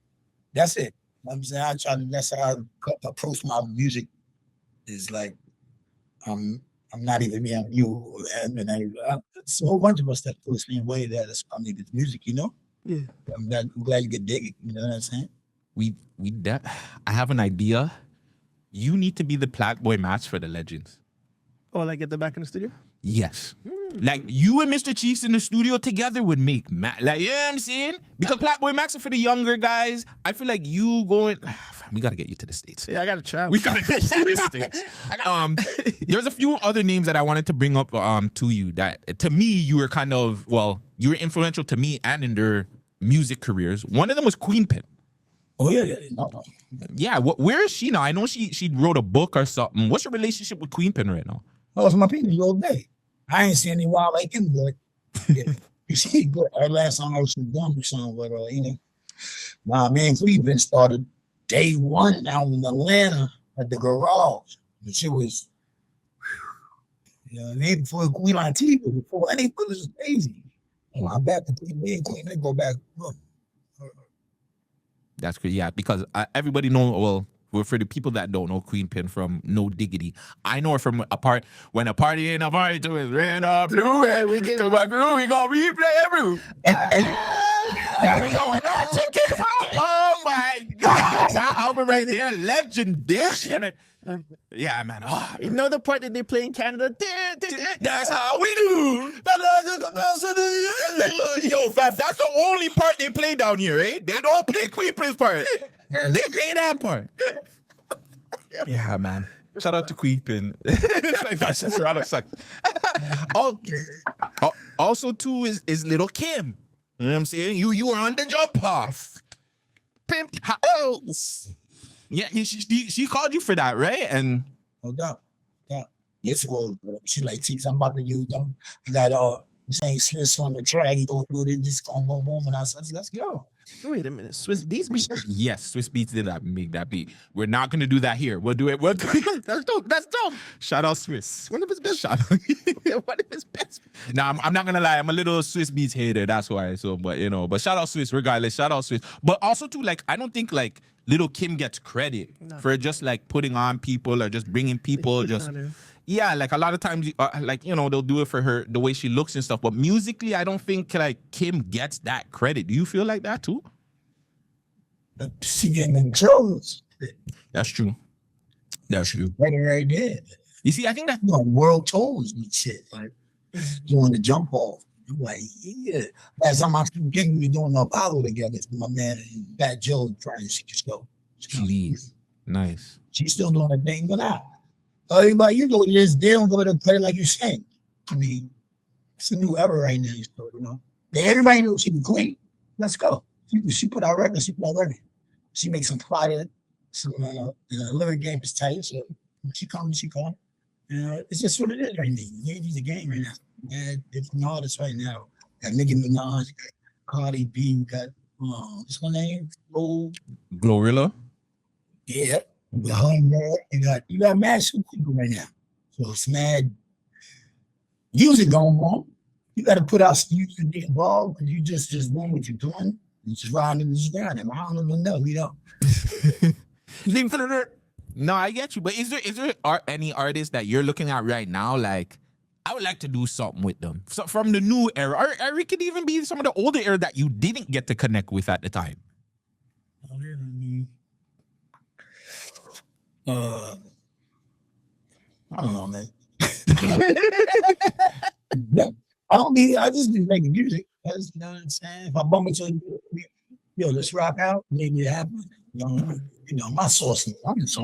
That's it. I'm saying that's how I approach my music. Is like I'm not even me, I'm you, and it's a whole bunch of us that feel the same way that I made this music, you know. Yeah. I'm glad you could dig it. You know what I'm saying? I have an idea. You need to be the Plat-Boy match for the Legends. Oh, like get them back in the studio? Yes. Like you and Mr. Chiefs in the studio together would make like, you know what I'm saying? Because Plat-Boy Max are for the younger guys. I feel like you going. We gotta get you to the States. Yeah, I gotta travel. We gotta get you to the States. There's a few other names that I wanted to bring up to you that to me you were kind of you were influential to me and in their music careers. One of them was Queen Pen. Oh yeah. No. Yeah, where is she now? I know she wrote a book or something. What's your relationship with Queen Pen right now? Oh, it's my people all day. I ain't seen any wild like him, but yeah. You see, our last song was some dumb song, but you know, me and Cleveland started day one down in Atlanta at the garage. The shit was, you know, before we on TV, before any was crazy. I'm back to me and Queen, they go back. Look, That's great. Yeah, because everybody know. Well, for the people that don't know Queen Pin from No Diggity, I know her from when a party ain't a party to is ran up blue and we get to my groove, we gonna replay every. And we going oh my God, that album right there, legendary. Yeah, man. Oh, You know the part that they play in Canada? that's how we do. Yo, fam, that's the only part they play down here, eh? They don't play Queen Prince part. They play that part. Yeah, man. Shout out to Queen Pin. That's rather suck. Also, too, is Little Kim. You know what I'm saying? You were on the jump off. Pimp house. Yeah, she called you for that, right? And No doubt. Yeah. Yes, well, she like, see, I'm about to use them. That saying Swizz on the track, he go through it, just boom, boom, boom, and I said, let's go. Wait a minute. Swizz Beatz? yes, Swizz Beatz did that, make that beat. We're not gonna do that here. We'll do it. That's dope. That's dope. Shout out Swizz. One of his best. Shout out. One of his best. Nah, I'm not gonna lie. I'm a little Swizz Beatz hater. That's why. So, but but shout out Swizz regardless. Shout out Swizz. But also too, like, I don't think like Little Kim gets credit for just like putting on people or just bringing people. Yeah, like a lot of times, like, they'll do it for her, the way she looks and stuff. But musically, I don't think like Kim gets that credit. Do you feel like that too? She getting in shows. That's true. That's true. Right there. You see, I think that World tours and shit, like doing the jump off. I'm like, yeah. Last time I was getting we doing Apollo together, my man Fat Joe trying to see the show. Please. Nice. She's still doing her thing, but everybody, they don't go to credit like you saying. I mean, it's a new era right now, so, everybody knows she can clean. Let's go. She put out records, She makes some fire. So, the lyric game is tight, so when she comes. It's just what it is right now. It's the game right now. Man, different artists right now. Got Nicki Minaj, got Cardi B, got, what's her name? Glorilla? Yeah. You got mad people right now. So it's mad music going on. You got to put out some music to get involved, and you just doing what you're doing. You just riding this down. I don't even know, No, I get you. But is there any artists that you're looking at right now? Like, I would like to do something with them. So from the new era, or it could even be some of the older era that you didn't get to connect with at the time. I don't know, man. I just be making music. You know what I'm saying? If I bump into let's rock out, maybe it happen. My source, I'm just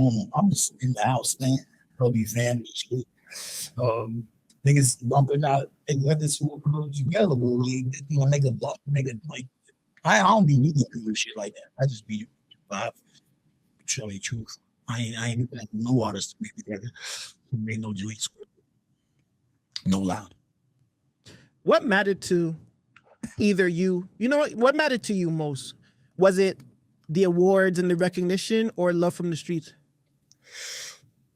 in the house, man. Probably family shit. Niggas bumping out, and let this all go together, make a block, like, I don't be needing to do shit like that. I just be vibe. Tell you the truth. I ain't like no artist to make together. Make no joints. No loud. What mattered to either you? What mattered to you most? Was it the awards and the recognition, or love from the streets?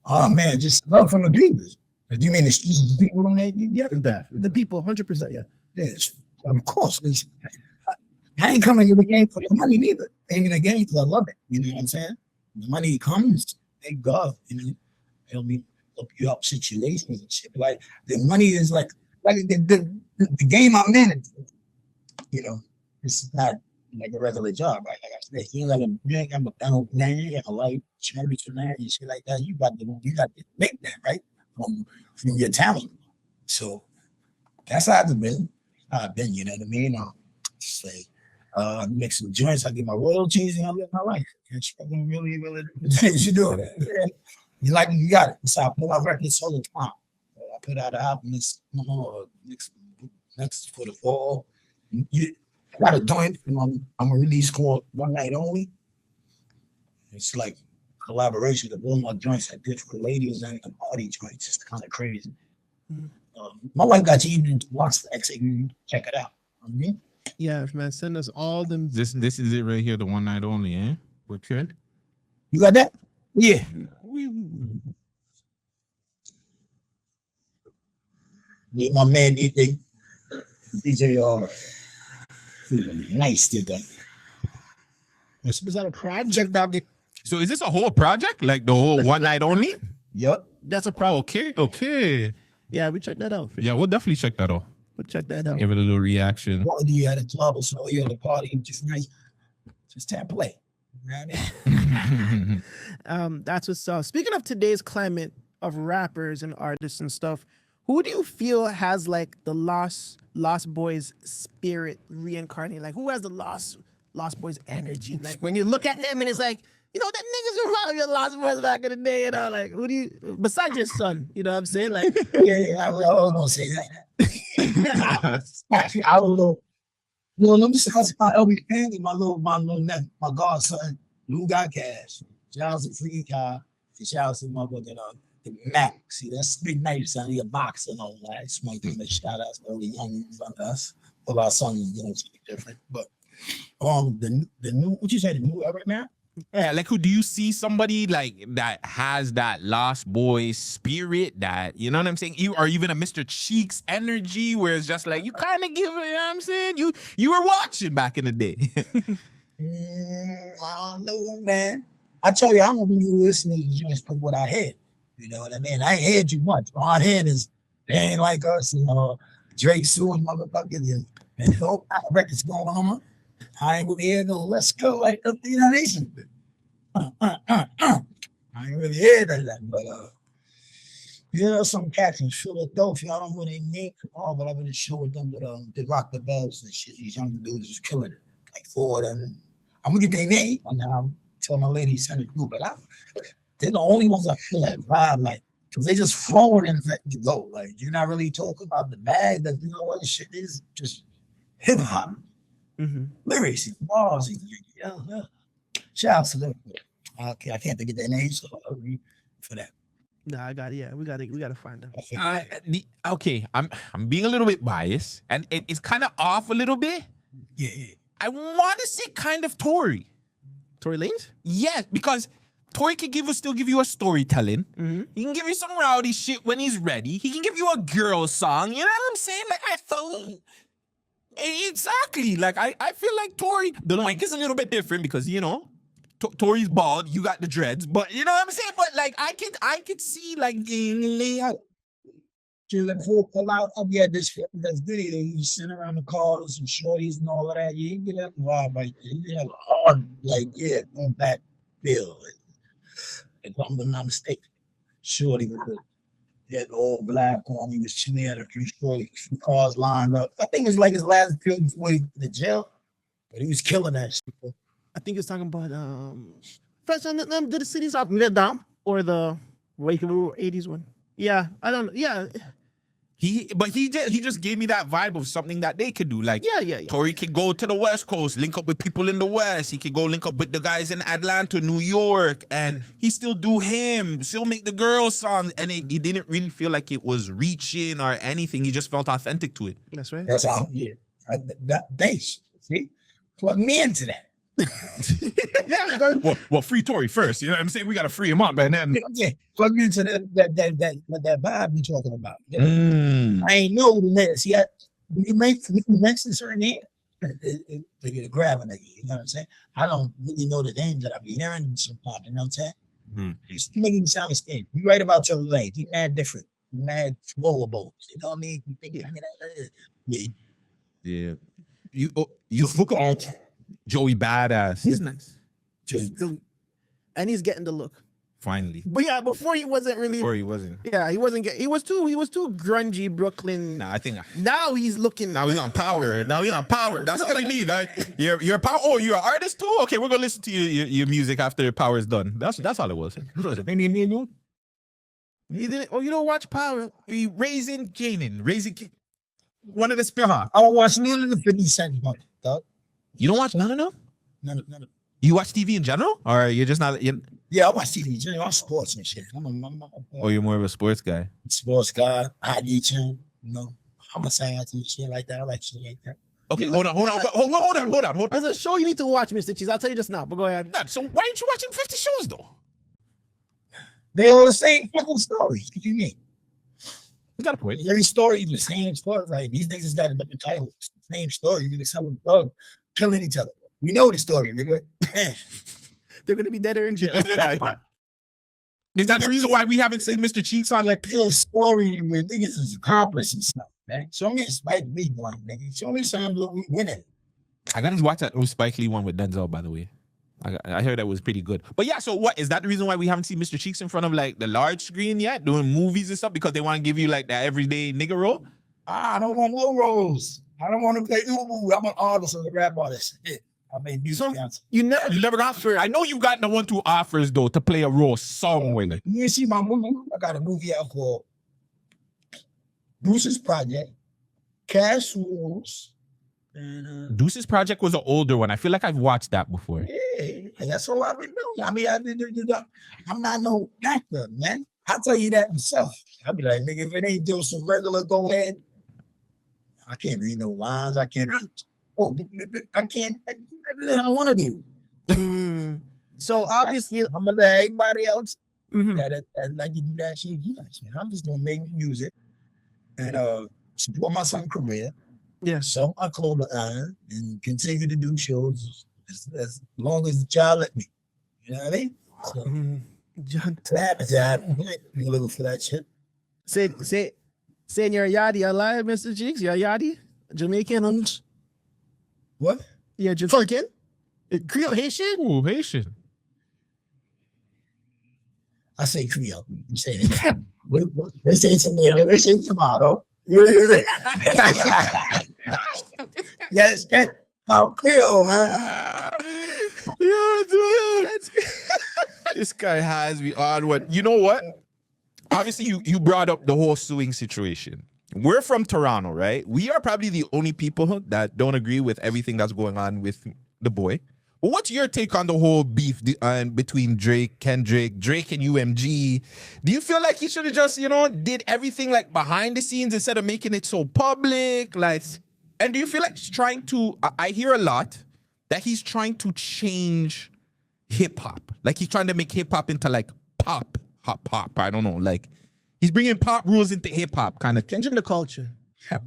Oh man, just love from the people. Do you mean the streets, the people on that? Yeah, the people, 100%. Yeah. Yes, of course. I ain't coming to the game for the money neither. I ain't in the game because I love it. You know what I'm saying? The money comes, thank God. Help me help you out situations and shit. Like the money is like the game I'm in. It's not like a regular job, right? Like I said, you like a drink, I'm a man, a light, charity tonight, and shit like that. You got to make that, right? From your talent. So that's how I've been. You know what I mean? Say, make some joints, I get my royalties, and I live my life. It's really, really you do it. Yeah. You got it. So I put out records all the time. I put out an album next for the fall. You got a joint, I'm a release called One Night Only. It's like collaboration with all my joints I did for ladies and party joints. It's kind of crazy. My wife got you even to watch the X. Check it out. Yeah, man, send us all them. This is it right here, the One Night Only, eh? What trend? You got that? Yeah. My man DJ nice did that. This was a project out there. So is this a whole project? Like the whole one night only? Yep. That's a problem. Okay. Yeah, we checked that out. Yeah, we'll definitely check that out. We'll check that out. Give it a little reaction. What do you at a club or so? You at a party, just nice, just tap play. You know what I mean? That's what's up. Speaking of today's climate of rappers and artists and stuff, who do you feel has like the Lost Boyz spirit reincarnated? Like who has the Lost Boyz energy? Like when you look at them and it's like, you know, that niggas remind me of Lost Boyz back in the day, you know, like who do you, besides your son, you know what I'm saying? Like Yeah, I was gonna say that. I don't know. Well, let me say my LB family, my little nephew, my godson, who got cash. Shout out to Freaky Tah. Shout out to my brother, the Mac. See, that's big nice. I need a box and all that. It's my thing. Shout out to early young on us. Well, our son is going to be different, but the new, what you say, the new right now? Yeah, like who do you see somebody like that has that Lost Boyz spirit that, you know what I'm saying? You or even a Mr. Cheeks energy where it's just like you kind of give it, you know what I'm saying? You were watching back in the day. I don't know, man. I tell you, I'm gonna be listening to just for what I heard. You know what I mean? I ain't heard too much. All I heard is they ain't like us, you know, Drake suing motherfuckers and all records going on. I ain't really hear no let's go like up the United Nations. I ain't really hear that, but you know, some cats in Philadelphia, I don't know their name, but I've been showing them that they rock the bells and shit. These young dudes is killing it. Like four of them. I'm gonna get their name and I'm telling my lady send it through, but they're the only ones I feel that vibe like, because they just forward and let you go. Like you're not really talking about the bag that you know what shit is just hip hop. Lyrics, bars, shout out to them. Okay, I can't think of their names, so I'll read for that. Nah, I got it. Yeah, we gotta find them. Okay, I'm being a little bit biased, and it's kind of off a little bit. Yeah. I want to say kind of Tory. Tory Lanez? Yes, because Tory can still give you a storytelling. He can give you some rowdy shit when he's ready. He can give you a girl song. You know what I'm saying? Like I thought. Exactly. Like I feel like Tory, the mic is a little bit different because you know Tory's bald, you got the dreads, but you know what I'm saying. But like I could see like pull out up yeah this that's Diddy. You sit around the car with some shorties and all of that. You get that vibe like you have hard like on that bill. If I'm not mistaken, shorty with the that all black on. He was chilling at a few cars lined up. I think it was like his last film before he went to jail, but he was killing that shit. I think he was talking about first on did the cities up Vietnam or the Wake 80s one. Yeah, I don't know. Yeah. He just gave me that vibe of something that they could do. Like yeah. Tory could go to the West Coast, link up with people in the West. He could go link up with the guys in Atlanta, New York, and he still do him, still make the girl songs, and he didn't really feel like it was reaching or anything. He just felt authentic to it. That's right. That's how thanks. See, plug me into that. well, free Tory first. You know what I'm saying? We gotta free him up, man. Yeah, plug me into that vibe you talking about. I ain't know the name. See, you mention certain names, they get a grab a nigga. You know what I'm saying? I don't really know the names that I be hearing sometimes. You know what I'm saying? It's making me sound mistaken. You right about your lane. You mad different. You mad flowable. You know what I mean? You think yeah. You look on Joey Badass. He's nice. And he's getting the look. Finally. But yeah, before he wasn't really. Before he wasn't. Yeah, he wasn't. He was too grungy Brooklyn. Nah, I think. Now he's looking. Now he's on power. That's what I need. Right? You're power. Oh, you're an artist too. Okay, we're gonna listen to your music after your power is done. That's all it was. He didn't. Oh, you don't watch Power? Raising Canaan. One of the Spearhawk. I don't watch none of the 50 Cent, dog. You don't watch none of them? None of them. You watch TV in general, or you're just not? Yeah, I watch TV. I watch sports and shit. Oh, you're more of a sports guy. Sports guy. ID channel. You know, I'm a science and shit like that. I like shit like that. Okay, hold on. There's a show you need to watch, Mr. Cheese. I'll tell you just now, but go ahead. So why aren't you watching 50 shows though? They all the same fucking story. What do you mean? You got a point. Every story is the same story. Like these niggas got a different title. Same story. You can sell them thug, killing each other. We know the story, nigga. They're gonna be dead or in jail. Is that the reason why we haven't seen Mr. Cheeks on like Real story where niggas is accomplishing stuff, man. Show me a Spike Lee one, nigga. Show me something that we winning. I gotta watch that Spike Lee one with Denzel, by the way. I heard that was pretty good. But yeah, so what is that the reason why we haven't seen Mr. Cheeks in front of like the large screen yet, doing movies and stuff, because they want to give you like that everyday nigga role? I don't want no roles. I don't want to play no. I'm an artist and a rap artist. I made music. You never got for. I know you got the 1-2 offers though to play a role somewhere. You see my movie? I got a movie out called Bruce's Project, Cash Rules. And, Deuce's Project was an older one. I feel like I've watched that before. yeah, that's all I remember. I mean, I'm not no actor, man. I'll tell you that myself. I'll be like, nigga, if it ain't doing some regular go ahead, I can't read no lines. I can't. Oh, I can't. I don't want to do. So obviously, I'm gonna let everybody else mhm. that like to do that shit. I'm just gonna make music and support my son's career. Yeah. So I close the eye and continue to do shows as long as the child let me. You know what I mean? So John, I'm looking for that shit. saying you're a yardie alive, Mr. Cheeks. You're a yardie, Jamaican. What? Yeah, Jamaican. Creole Haitian. Ooh, Haitian. I say Creole. I'm saying it. They say tomato. They say tomato. Yes, Creole, man. Yeah, dude. This guy has me on what? You know what? Obviously, you brought up the whole suing situation. We're from Toronto, right? We are probably the only people that don't agree with everything that's going on with the boy. But what's your take on the whole beef between Kendrick, Drake and UMG? Do you feel like he should have just, did everything like behind the scenes instead of making it so public? Like, and do you feel like he's trying to, I hear a lot that he's trying to change hip hop. Like he's trying to make hip hop into like pop. I don't know. Like he's bringing pop rules into hip hop kind of Changing the culture. How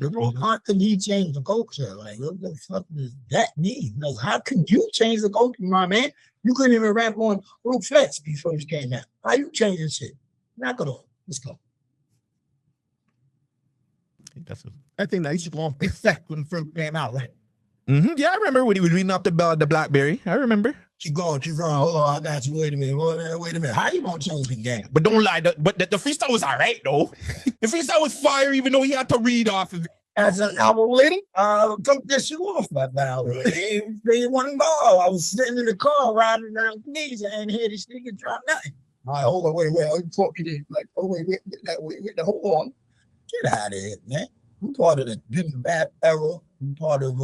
can he change the culture? Like, what the fuck does that mean? Like, how can you change the culture, my man? You couldn't even rap on Road Flex before you came out. How you changing shit? Knock it off. Let's go. I think that's Long effect when the first came out, right? Yeah, I remember when he was reading up the BlackBerry. I remember. Keep going. Hold on, I got you. Wait a minute. How you gonna change the game? But don't lie. But the freestyle was all right, though. The freestyle was fire, even though he had to read off of it. As an album lady, took this shit off by now. They wasn't ball. I was sitting in the car riding down the knees and hear this nigga drop nothing. All right, hold on, wait. I'm talking like, wait, get the hold on. Get out of here, man. I'm part of the Bim Bap era. I'm part of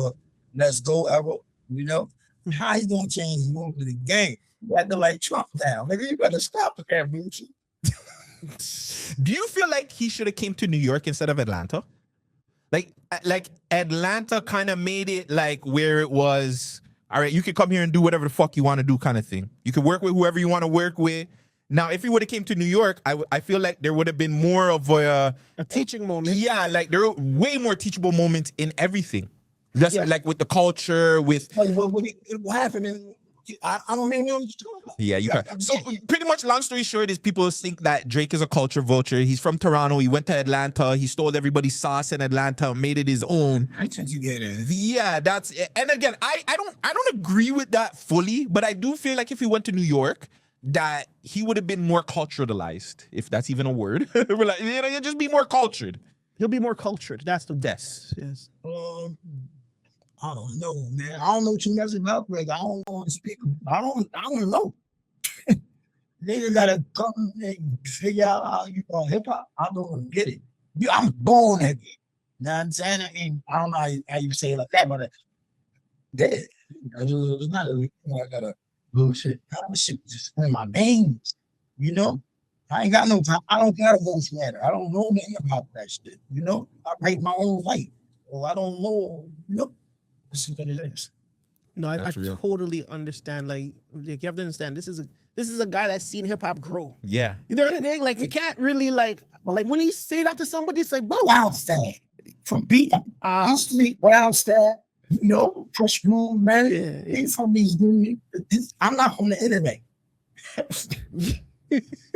Let's Go era, you know? How you gonna change the move of the game? You got to like Trump down. Nigga, you better stop with that bullshit. Do you feel like he should have came to New York instead of Atlanta? Like Atlanta kind of made it like where it was, all right, you can come here and do whatever the fuck you want to do kind of thing. You can work with whoever you want to work with. Now, if he would have came to New York, I feel like there would have been more of a teaching moment. Yeah, like there were way more teachable moments in everything. Just like with the culture, with what happened? I don't even know what you're talking about. Yeah, you can. So pretty much, long story short, is people think that Drake is a culture vulture. He's from Toronto. He went to Atlanta. He stole everybody's sauce in Atlanta, made it his own. I think you get it. Yeah, that's it. And again, I don't agree with that fully, but I do feel like if he went to New York, that he would have been more culturalized, if that's even a word. We're like, he'd just be more cultured. He'll be more cultured. That's the Yes. I don't know, man. I don't know too much about Greg. I don't know how to speak. I don't know. Nigga gotta come and figure out how you call hip hop. I don't get it. I'm born at it. You know what I'm saying? I mean, I don't know how you say it like that, but dead. It's not I gotta bullshit. I'm just in my veins, you know? I ain't got no time. I don't got a voice matter. I don't know nothing about that shit, you know? I write my own life. Well, I don't know, you know? This is what it is. No, I totally understand. Like you have to understand, this is a guy that's seen hip hop grow. Yeah. You know what I mean? Like you can't really like when he say that to somebody, it's like, Wild Style from Beatz. Street Wild Style. push moon, man. Yeah, yeah. Ain't from these dudes. I'm not from the internet.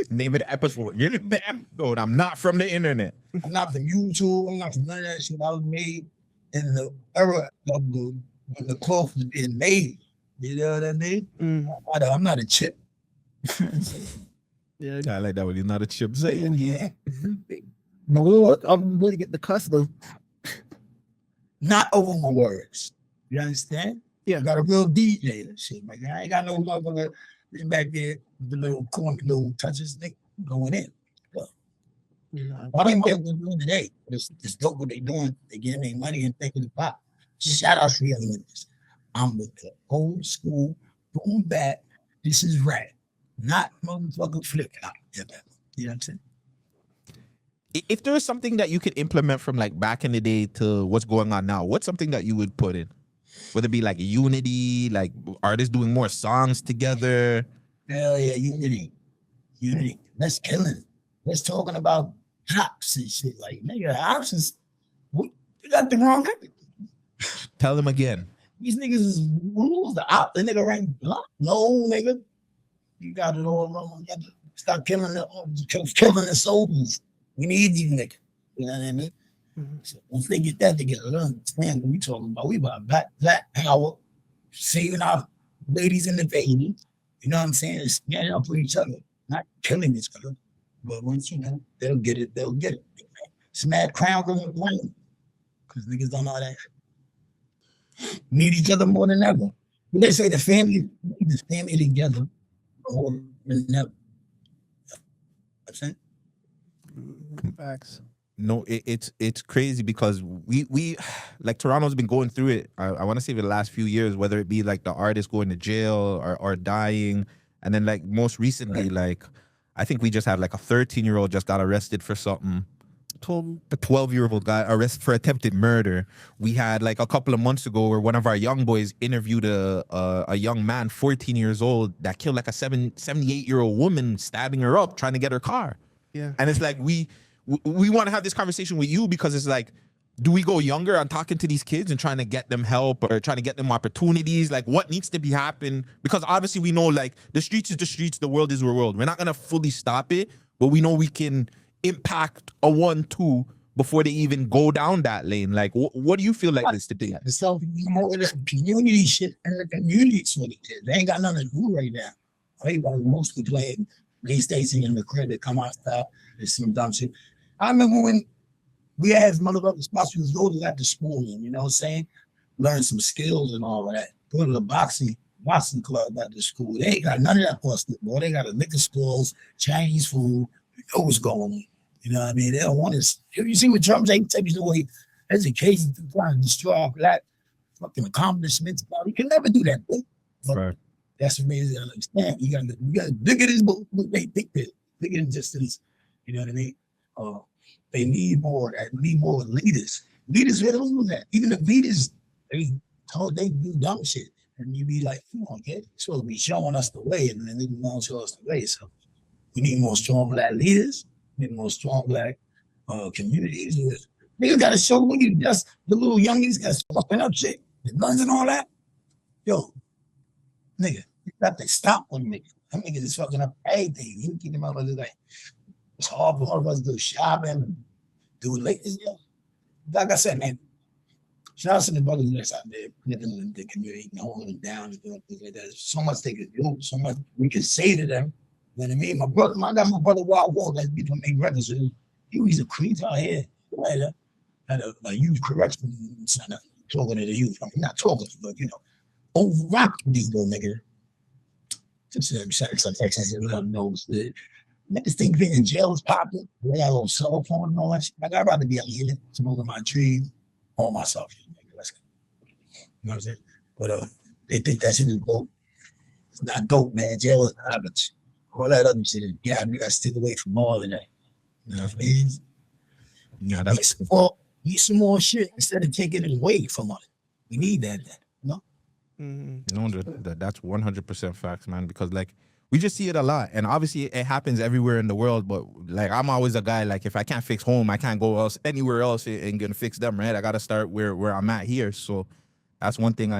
Name of the episode. You're the episode. I'm not from the internet. I'm not from YouTube. I'm not from none of that shit. I was made in the era of when the cloth was being made. You know what I mean? I'm not a chip. Yeah. I like that when he's not a chip saying. Yeah. No, Lord, I'm going to get the custom. Not over my words. You understand? Yeah. I got a real DJ and shit. Like, I ain't got no motherfucker back there with the little corny little touches going in. But, I don't care what they're doing today. It's dope what they doing. They getting their money and thinking the pop. Shout out to the other niggas. I'm with the old school, boom back. This is rap. Not motherfucking flip out. You know what I'm saying? If there is something that you could implement from like back in the day to what's going on now, what's something that you would put in? Would it be like unity, like artists doing more songs together? Hell yeah, unity. Unity. Let's killing. Let's talking about hops and shit. Like, nigga, hops is, you got the wrong guy. Tell them again. These niggas is rules. The op, the nigga right block. No, nigga. You got it all wrong. You got to stop killing the souls. We need these niggas. You know what I mean? So once they get that together, they understand what we talking about. We about black power, saving our ladies and the baby. You know what I'm saying? Standing up for each other, not killing each other. But once you know, they'll get it. They'll get it. Smash crowns on the plane. Because niggas don't know that. Need each other more than ever. When they say the family together more than ever. That's it. Facts. No, it's crazy because we like Toronto's been going through it. I want to say for the last few years, whether it be like the artists going to jail or dying, and then like most recently, like I think we just had like a 13-year-old just got arrested for something. A 12-year-old got arrested for attempted murder. We had like a couple of months ago where one of our young boys interviewed a young man, 14 years old, that killed like a 78-year-old woman, stabbing her up, trying to get her car. Yeah. And it's like we want to have this conversation with you because it's like, do we go younger on talking to these kids and trying to get them help or trying to get them opportunities? Like what needs to be happening? Because obviously we know like the streets is the streets, the world is the world. We're not going to fully stop it, but we know we can impact a 1-2 before they even go down that lane. Like what do you feel like this today? The self community shit and the community what it is. They ain't got nothing to do right now. Everybody mostly playing PlayStation in the crib. They come outside. There's some dumb shit. I remember when we had motherfucking spots, we was going to school, you know what I'm saying? Learn some skills and all of that. Go to the boxing club at the school. They ain't got none of that for us, boy. They got a liquor stores, Chinese food. You know what's going on. You know what I mean? They don't want us. You see what Trump say? Take us away education to try and destroy our black fucking accomplishments. We can never do that. But Right. that's what made us understand. You got to look at this book. They think that bigger than just this. You know what I mean? They need more. They need more leaders. Leaders where don't do that. Even the leaders, they do dumb shit, and you be like, "Come on, kid, you're supposed to be showing us the way," and then they don't show us the way. So we need more strong black leaders. We need more strong black communities. Niggas got to show you just the little youngies got to fucking up shit, the guns and all that. Yo, nigga, you got to stop on niggas. Them niggas is fucking up everything. You keep them out of the way. It's hard for all of us to do shopping, do latest, yo. Like I said, man, shout out to the brothers that's out there, living in the community, holding them down and doing things like that. There's so much they can do, so much we can say to them. You know what I mean? I got my brother Wild Wolf that's been making records with him. He was a creep out here. Had a youth correction center talking to the youth. I mean, not talking, but you know, old rock these little niggas. Just let them know that. Niggas think being in jail is popping. They got a little cell phone and all that shit. Like, I'd rather be out here smoking my trees on myself. Let's go. You know what I'm saying? But they think that shit is dope. It's not dope, man. Jail is habits. All that other shit is, yeah, you gotta stick away from all of that. You know what I mean? Yeah, need some more shit instead of taking it away from us. We need that, you know? No, that's 100% facts, man. Because like we just see it a lot, and obviously it happens everywhere in the world. But like I'm always a guy like if I can't fix home, I can't go anywhere else and gonna fix them, right? I gotta start where I'm at here. So That's one thing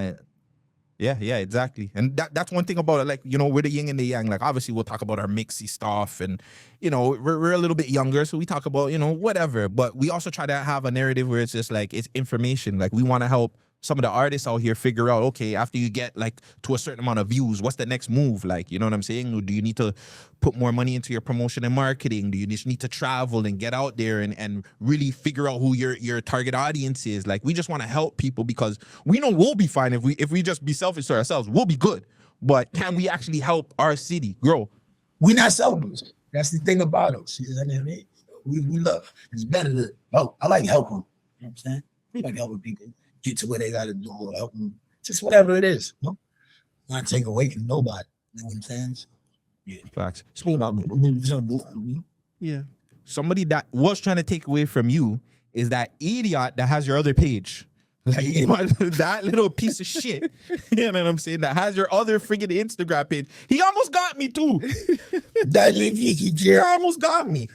yeah, exactly. And that's one thing about it. Like, you know, we're the yin and the yang. Like, obviously, we'll talk about our mixy stuff. And, you know, we're a little bit younger. So we talk about, you know, whatever. But we also try to have a narrative where it's just like, it's information. Like, we want to help some of the artists out here figure out, okay, after you get like to a certain amount of views, what's the next move? Like, you know what I'm saying? Do you need to put more money into your promotion and marketing? Do you just need to travel and get out there and really figure out who your target audience is? Like, we just want to help people because we know we'll be fine if we just be selfish to ourselves. We'll be good. But can we actually help our city grow? We're not selfish. That's the thing about us. You know what I mean? We love. It's better to help. I like helping. You know what I'm saying? We like helping people get to where they got to do or help them. Just whatever it is. You know? Not take away from nobody. You know what I'm saying? Yeah. Facts. Speaking about Yeah. Somebody that was trying to take away from you is that idiot that has your other page. Like, that little piece of shit. You know what I'm saying? That has your other freaking Instagram page. He almost got me too. He almost got me.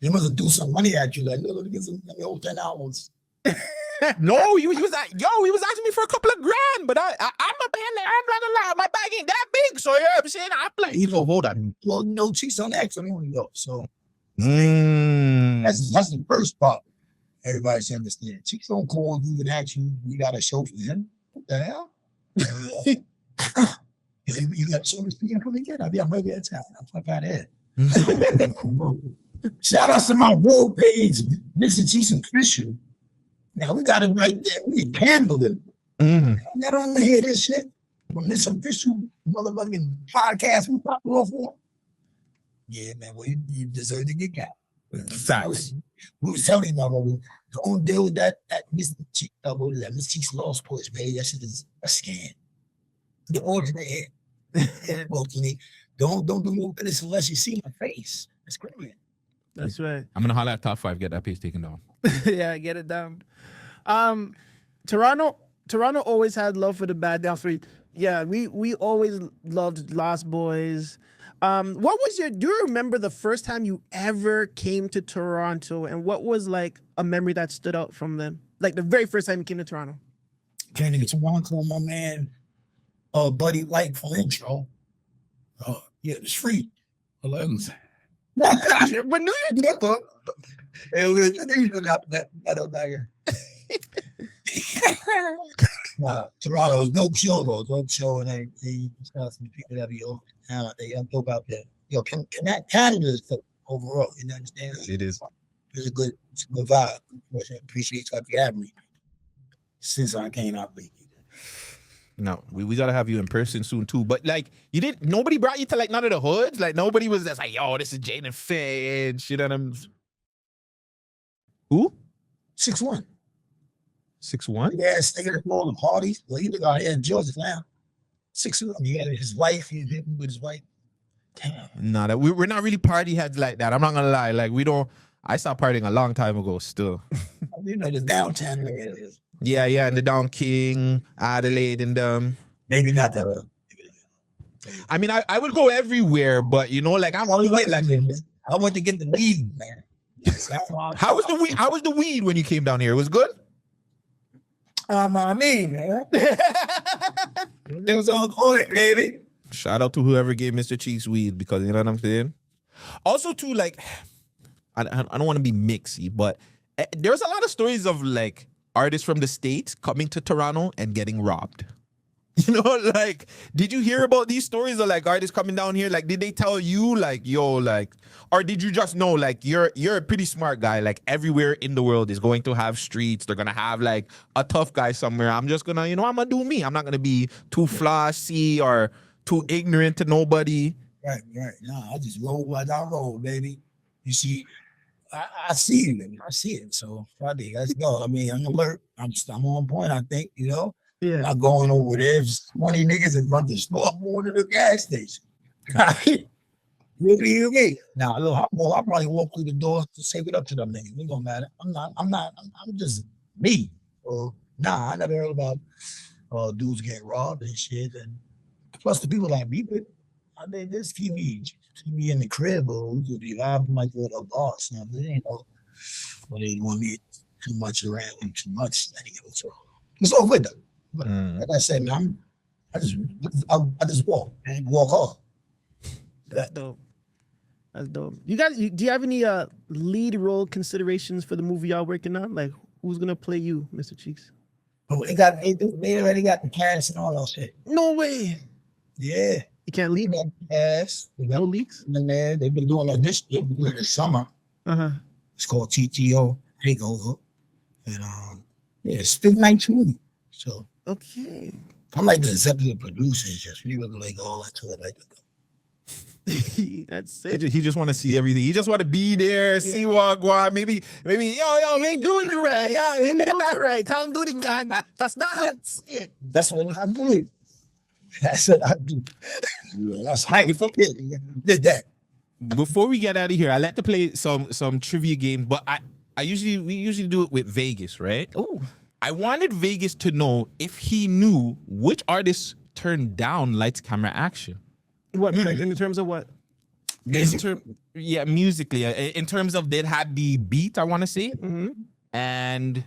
He must do some money at you. Like, look, get some old $10. No, he was like, he was asking me for a couple of grand, but I'm a band, I'm not gonna lie, my bag ain't that big, so you know what I'm saying? I'm like, He don't hold on. Well, no, she's on X on though. So that's the first part. Everybody should understand. She's don't call you and ask you, you got a show for him. What the hell? You got so much people coming in. I'll be on my way time. I'm fuck out of here. Shout out to my world page, Mr. Jason Fisher. Now we got it right there. We can handle it. I don't want to hear this shit from this official motherfucking podcast we pop off for. Yeah, man, well, you deserve to get got. Facts. We was telling you, brother, don't deal with that Mr. Cheeks Lost Boyz page. That shit is a scam. The ordinary. Don't do more business unless you see my face. That's great. That's right. I'm gonna holler at Top 5, get that page taken down. Yeah, get it down. Toronto always had love for the Bad Down Street. Yeah, we always loved Lost Boyz. What was do you remember the first time you ever came to Toronto, and what was like a memory that stood out from them? Like the very first time you came to Toronto. Came to Toronto, my man, Buddy Light from intro. Yeah, it's free. But New York, Toronto's dope show though, dope show, and they got some people that be they dope out there. You know, Canada is dope overall. You understand? It is. It's a good vibe. I appreciate you having me. Since I came out late. No, we gotta have you in person soon too. But like, nobody brought you to like none of the hoods. Like nobody was just like, yo, this is Jaden Finch. You know what I'm? Who? 6'1". 6'1"? Yeah, staying at all the parties. Well, he live out here in Georgia now. 6'1". He had his wife. He hit him with his wife. Damn. Nah, we're not really party heads like that. I'm not gonna lie. Like we don't. I stopped partying a long time ago. Still. You know the downtown area. Yeah, and the Down King, Adelaide, and maybe not that. I mean, I would go everywhere, but you know, like I'm only wait like this. I want to get the weed, man. How was the weed? How was the weed when you came down here? It was good. I mean, man. It was on point, baby. Shout out to whoever gave Mr. Cheeks weed, because you know what I'm saying. Also, too, like, I don't want to be mixy, but there's a lot of stories of like artists from the States coming to Toronto and getting robbed. You know, like, did you hear about these stories of like artists coming down here? Like, did they tell you like, yo, like, or did you just know like you're a pretty smart guy? Like everywhere in the world is going to have streets. They're gonna have like a tough guy somewhere. I'm just gonna, I'm gonna do me. I'm not gonna be too flossy or too ignorant to nobody. Right. No, I just roll what I roll, baby. You see, I see it. I see it. So Friday, let's go. I mean, I'm alert. I'm on point. I think, Yeah. Not going over there. 20 niggas in front of the store, going to the gas station. Really? Now, I'll probably walk through the door to say what up to them niggas. It don't matter. I'm just me. I never heard about dudes getting robbed and shit. And plus the people that beat it, I mean, this keep me in the crib, or we could be robbed like a boss. But they don't want me too much around, too much. So it's all good though. But like I said, man, I just walk and walk hard. That's dope. That's dope. You guys, do you have any lead role considerations for the movie y'all working on? Like, who's gonna play you, Mr. Cheeks? Oh, they already got the cast and all that shit. No way. Yeah. You can't lead. They got the cast. They got No leaks. in there. They've been doing audition this summer. It's called TTO Takeover. And yeah, it's still 19. So Okay. I'm like the executive producer, just we look like all that to it like That's it. He just want to see everything. He just want to be there, see what go on. Maybe, we ain't doing it right. Yeah, ain't that right? Tell him do it, guy. That's not it. that's what I do. That's what I do. That's how you did that. before we get out of here, I like to play some trivia games, but we usually do it with Vagez, right? Oh. I wanted Vagez to know if he knew which artists turned down Lights, Camera, Action. What, in terms of what? Musically. In terms of they had the beat, I want to say. And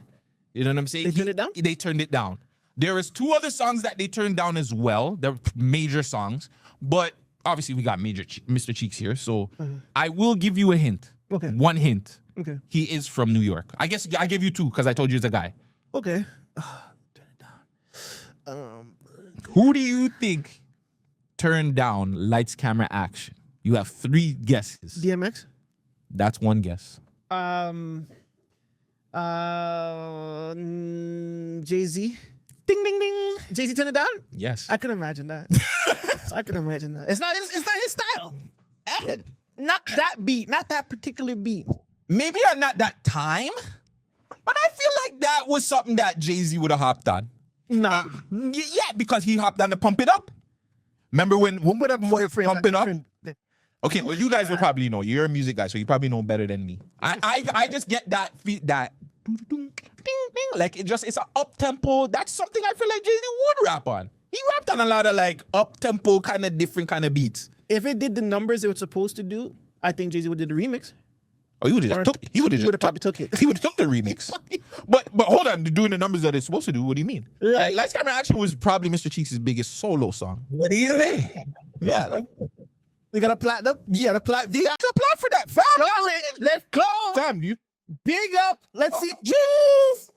you know what I'm saying? They turned it down? They turned it down. There is 2 other songs that they turned down as well. They're major songs. But obviously we got Mr. Cheeks here. So I will give you a hint. Okay. 1 hint. Okay. He is from New York. I guess I gave you 2 because I told you he's a guy. Okay. Turn it down. Who do you think turned down Lights, Camera, Action? You have 3 guesses. DMX? That's 1 guess. Jay-Z? Ding, ding, ding. Jay-Z turned it down? Yes. I can imagine that. I can imagine that. It's not his style. Not that beat. Not that particular beat. Maybe not that time, but I feel like that was something that Jay-Z would have hopped on. Nah. Yeah, because he hopped on to Pump It Up. Remember when Pump It Up? Okay, well, you guys will probably know. You're a music guy, so you probably know better than me. I just get that ding, ding, like it's an up tempo. That's something I feel like Jay-Z would rap on. He rapped on a lot of like up tempo kind of different kind of beats. If it did the numbers it was supposed to do, I think Jay-Z would have did the remix. Oh, he would have took it. He would have took the remix. but hold on, doing the numbers that it's supposed to do. What do you mean? Like, Lights, Camera, Action was probably Mr. Cheeks' biggest solo song. What do you mean? Yeah. We got a platinum? Yeah, the plat. You have to apply for that, fam. Let's go. Fam, you. Big up. Let's see. Jeez.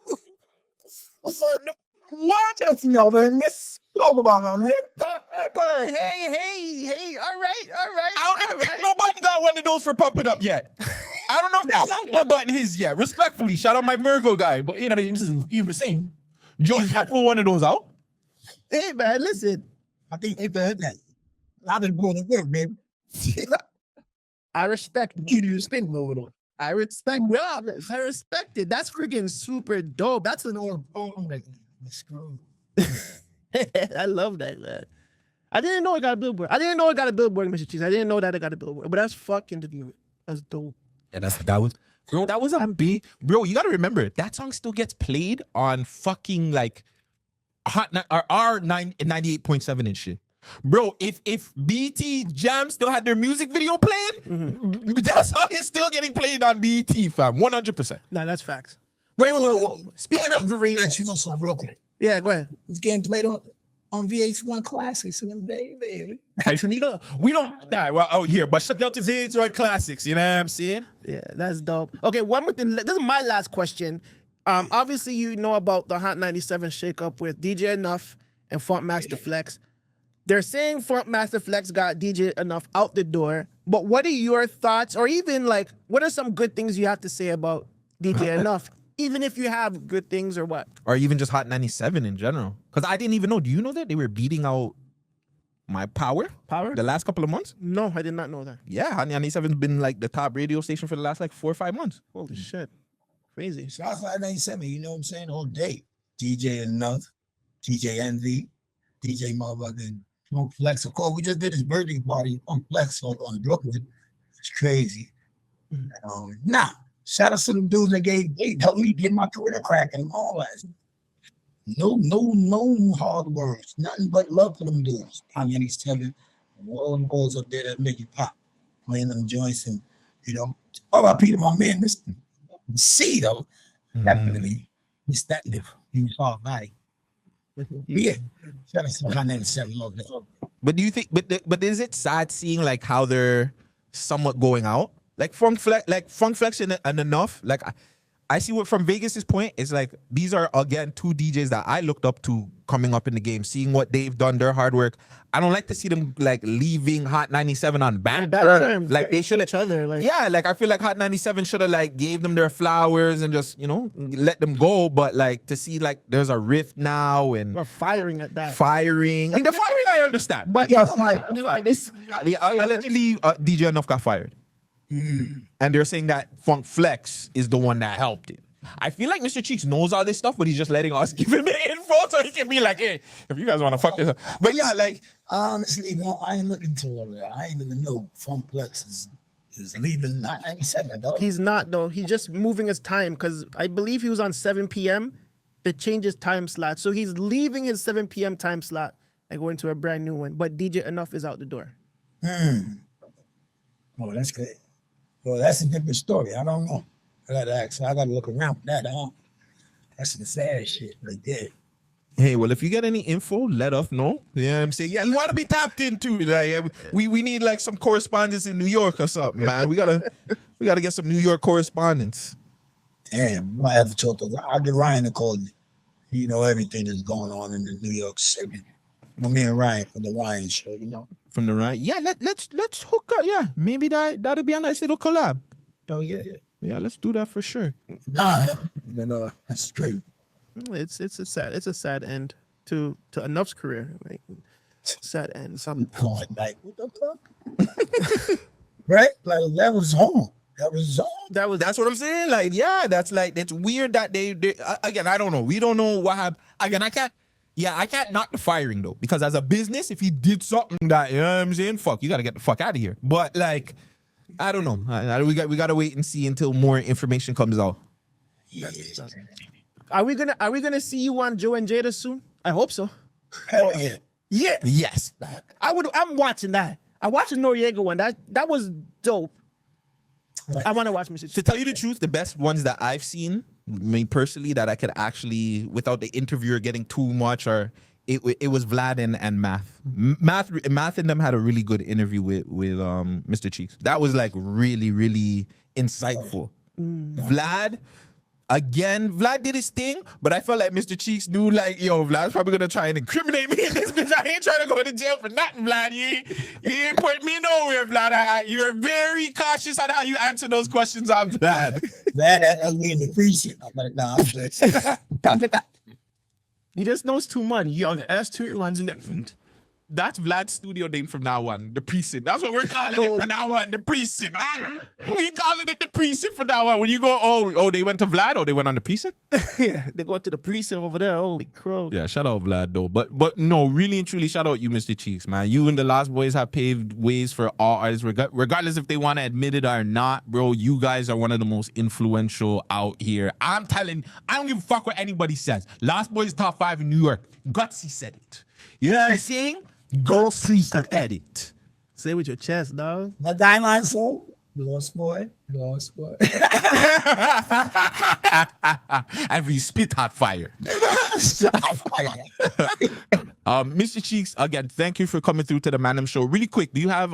What else you know, man? Let's talk about it. Hey. All right. Nobody got one of those for Pump It Up yet. I don't know if that's not button his yet. Respectfully, shout out my Virgo guy. But you know, this is you were saying. Joe had pull one of those out. Hey man, listen. I think they heard that. I've been going to work, baby. I respect you to spin over though. I respect it. That's freaking super dope. That's an old I love that, man. I didn't know it got a billboard. Mr. Cheese. I didn't know that it got a billboard. But that's fucking dope. That's dope. Yeah, that was a beat. Bro, you gotta remember, that song still gets played on fucking like R98.7 and shit. Bro, if BT Jam still had their music video playing, that song is still getting played on BT, fam. 100%. Nah, that's facts. Wait. Speaking of the remix, you know something real quick. Yeah, go ahead. It's getting played on VH1 Classics in them days, baby. We don't die well out here, but shout out to VH1 Classics, you know what I'm saying? Yeah, that's dope. Okay, one more thing. This is my last question. Obviously, you know about the Hot 97 shakeup with DJ Enuff and Funkmaster Flex. They're saying Funkmaster Flex got DJ Enuff out the door, but what are your thoughts, or even like, what are some good things you have to say about DJ Enuff, even if you have good things or what? Or even just Hot 97 in general. Because I didn't even know. Do you know that they were beating out my Power the last couple of months? No, I did not know that. Yeah, Hot 97's been like the top radio station for the last like 4 or 5 months. Holy shit. Crazy. Southside 97, you know what I'm saying? All day. DJ Enuff, DJ Envy, DJ motherfucking Funk Flex. Of course, we just did his birthday party on Flex on Brooklyn. It's crazy. Shout out to them dudes that they helped me get my Twitter cracking and all that. No hard words. Nothing but love for them dudes. I'm Yanni's telling all them boys up there that make it pop. Playing them joints and, you know, all about Peter, my man, Mr. C though. Definitely. It's that live. He was all body. Yeah. Shout out to my name, Seven Love. But do you think? But is it sad seeing like how they're somewhat going out? Like Funk Flex and Enuff. Like I see what from Vagez's point is like these are again two DJs that I looked up to coming up in the game, seeing what they've done, their hard work. I don't like to see them like leaving Hot 97 on bad terms. Like they should each other. Like yeah, like I feel like Hot 97 should have like gave them their flowers and just let them go. But like to see like there's a rift now and we're firing at that. Firing. Like, the firing I understand, but Yeah, I'm like this allegedly DJ Enuff got fired. And they're saying that Funk Flex is the one that helped it. I feel like Mr. Cheeks knows all this stuff, but he's just letting us give him the info so he can be like, hey, if you guys want to fuck this up. But yeah, like honestly, no, I ain't looking to all that. I ain't even know Funkplex is leaving 97, dog. He's not though. He's just moving his time because I believe he was on 7 p.m. It changes time slot, so he's leaving his 7 p.m. time slot and going to a brand new one. But DJ Enuff is out the door. Oh, that's good. Well, that's a different story. I don't know. I gotta look around for that. That's the sad shit right there. hey, well, if you get any info, let us know. Yeah, I'm saying, yeah, you want to be tapped into. Like, we need like some correspondence in New York or something, man. We gotta get some New York correspondence. Damn, I have to talk to. I'll get Ryan to call me. You know everything that's going on in the New York City. Me and Ryan from the Ryan show, you know. From the right, yeah. Let's hook up. Yeah, maybe that'll be a nice little collab. Oh yeah. Yeah, let's do that for sure. Nah, that's straight. It's a sad end to Enuff's career. Like sad end. Something like what the fuck? Right? Like that was home. That's what I'm saying. Like, yeah, that's like it's weird that they again. I don't know. We don't know what happened. Again, I can't knock the firing though, because as a business, if he did something that, you know what I'm saying, fuck, you gotta get the fuck out of here. But like, I don't know. We gotta wait and see until more information comes out. Yeah. Are we gonna see you on Joe and Jada soon? I hope so. Hell yeah. Yeah. Yes. I'm watching that. I watched the Noriega one. That was dope. I want to watch Mr. To tell you the truth, the best ones that I've seen, I mean, personally, that I could actually, without the interviewer getting too much, or it was Vlad and Math. Math and them had a really good interview with Mr. Cheeks. That was like really, really insightful. Vlad did his thing, but I felt like Mr. Cheeks knew, like, yo, Vlad's probably gonna try and incriminate me in this bitch. I ain't trying to go to jail for nothing, Vlad. You ain't put me nowhere, Vlad. You're very cautious on how you answer those questions on Vlad. That's me in the precinct. I'm like, nah, I'm just He just knows too much. Yo, the S2 runs in the... That's Vlad's studio name from now on, the precinct. That's what we're calling it from now on, the precinct. We calling it the precinct from now on. When you go, oh, they went to Vlad, or they went on the precinct? Yeah, they go to the precinct over there. Holy crow. Yeah, shout out Vlad though. But no, really and truly, shout out you, Mr. Cheeks, man. You and the Lost Boyz have paved ways for all artists, regardless if they want to admit it or not, bro. You guys are one of the most influential out here. I don't give a fuck what anybody says. Lost Boyz top 5 in New York. Guttzy said it. You know what I'm saying? Go see and edit. Say it with your chest, dog. my diamond soul. Lost boy. And we spit hot fire. Mr. Cheeks, again, thank you for coming through to the Man Dem Show. Really quick, do you have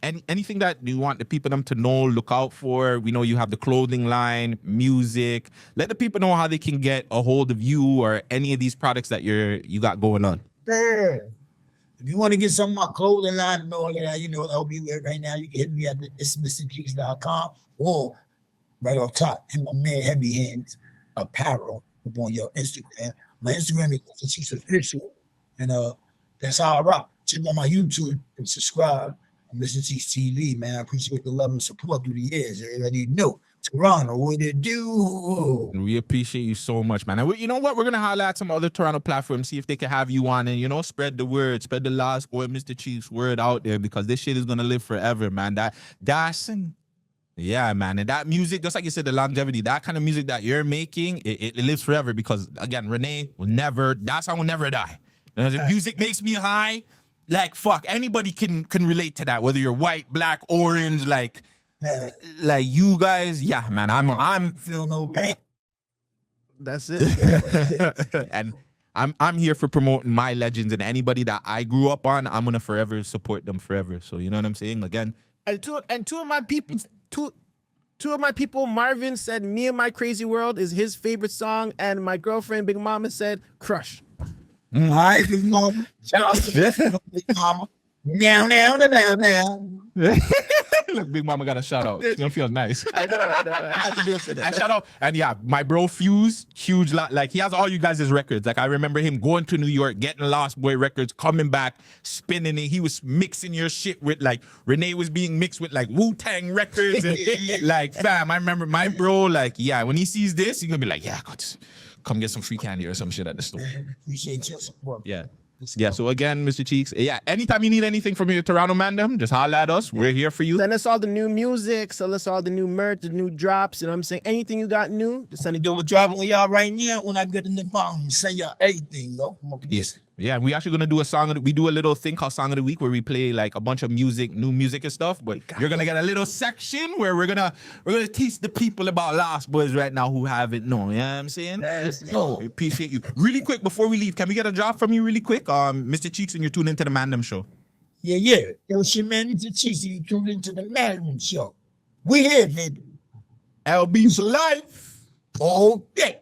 anything that you want the people them to know, look out for? We know you have the clothing line, music. Let the people know how they can get a hold of you or any of these products that you got going on. Yeah. If you want to get some of my clothing line and all that, you know, I'll be there right now. You can hit me at mrcheeks.com or right off top, in my man Heavy Hands Apparel up on your Instagram. My Instagram is Mr. Cheeks Official. And that's how I rock. Check out my YouTube and subscribe. Mr. Cheeks TV, man. I appreciate the love and support through the years. Everybody know. Toronto, what it do? We appreciate you so much, man. And you know what? We're going to holler at some other Toronto platforms, see if they can have you on and, you know, spread the word, spread the Lost Boy, Mr. Cheeks word out there, because this shit is going to live forever, man. Yeah, man. And that music, just like you said, the longevity, that kind of music that you're making, it lives forever because, again, Renee that song will never die. The music makes me high. Like, fuck, anybody can relate to that, whether you're white, black, orange, like you guys, yeah, man, I'm feel no pain. That's it. And I'm here for promoting my legends, and anybody that I grew up on, I'm gonna forever support them forever. So you know what I'm saying? Again, And two of my people, Marvin said "Me and My Crazy World" is his favorite song, and my girlfriend Big Mama said "Crush." All right, Big Mama. Shout out to Big Mama. Now. Look, Big Mama got a shout out. It's gonna feel nice. I know. I have to do it for that. And shout out, and yeah, my bro Fuse, huge lot. Like he has all you guys' records. Like I remember him going to New York, getting Lost Boy records, coming back, spinning it. He was mixing your shit with like Renee was being mixed with like Wu-Tang records. And, like fam, I remember my bro. Like yeah, when he sees this, he's gonna be like, yeah, come get some free candy or some shit at the store. Appreciate your support. Yeah. Yeah, so again, Mr. Cheeks, yeah, anytime you need anything from your Toronto Man Dem, just holla at us. We're here for you. Send us all the new music, send us all the new merch, the new drops. You know what I'm saying? Anything you got new, just send it. Do a job on y'all right now when I get in the phone. Say y'all everything, though. Yes. Yeah, we actually gonna do a song. We do a little thing called Song of the Week where we play like a bunch of music, new music and stuff. But you're gonna get a little section where we're gonna teach the people about Lost Boyz right now who haven't known. You know what I'm saying? No. We appreciate you. Really quick before we leave, can we get a drop from you really quick? Mr. Cheeks, and you're tuned into the Man Dem Show. Yeah. Yo, shit, man, it's a cheese. You tuned into the Man Dem Show. We here, baby. LB's life. All day.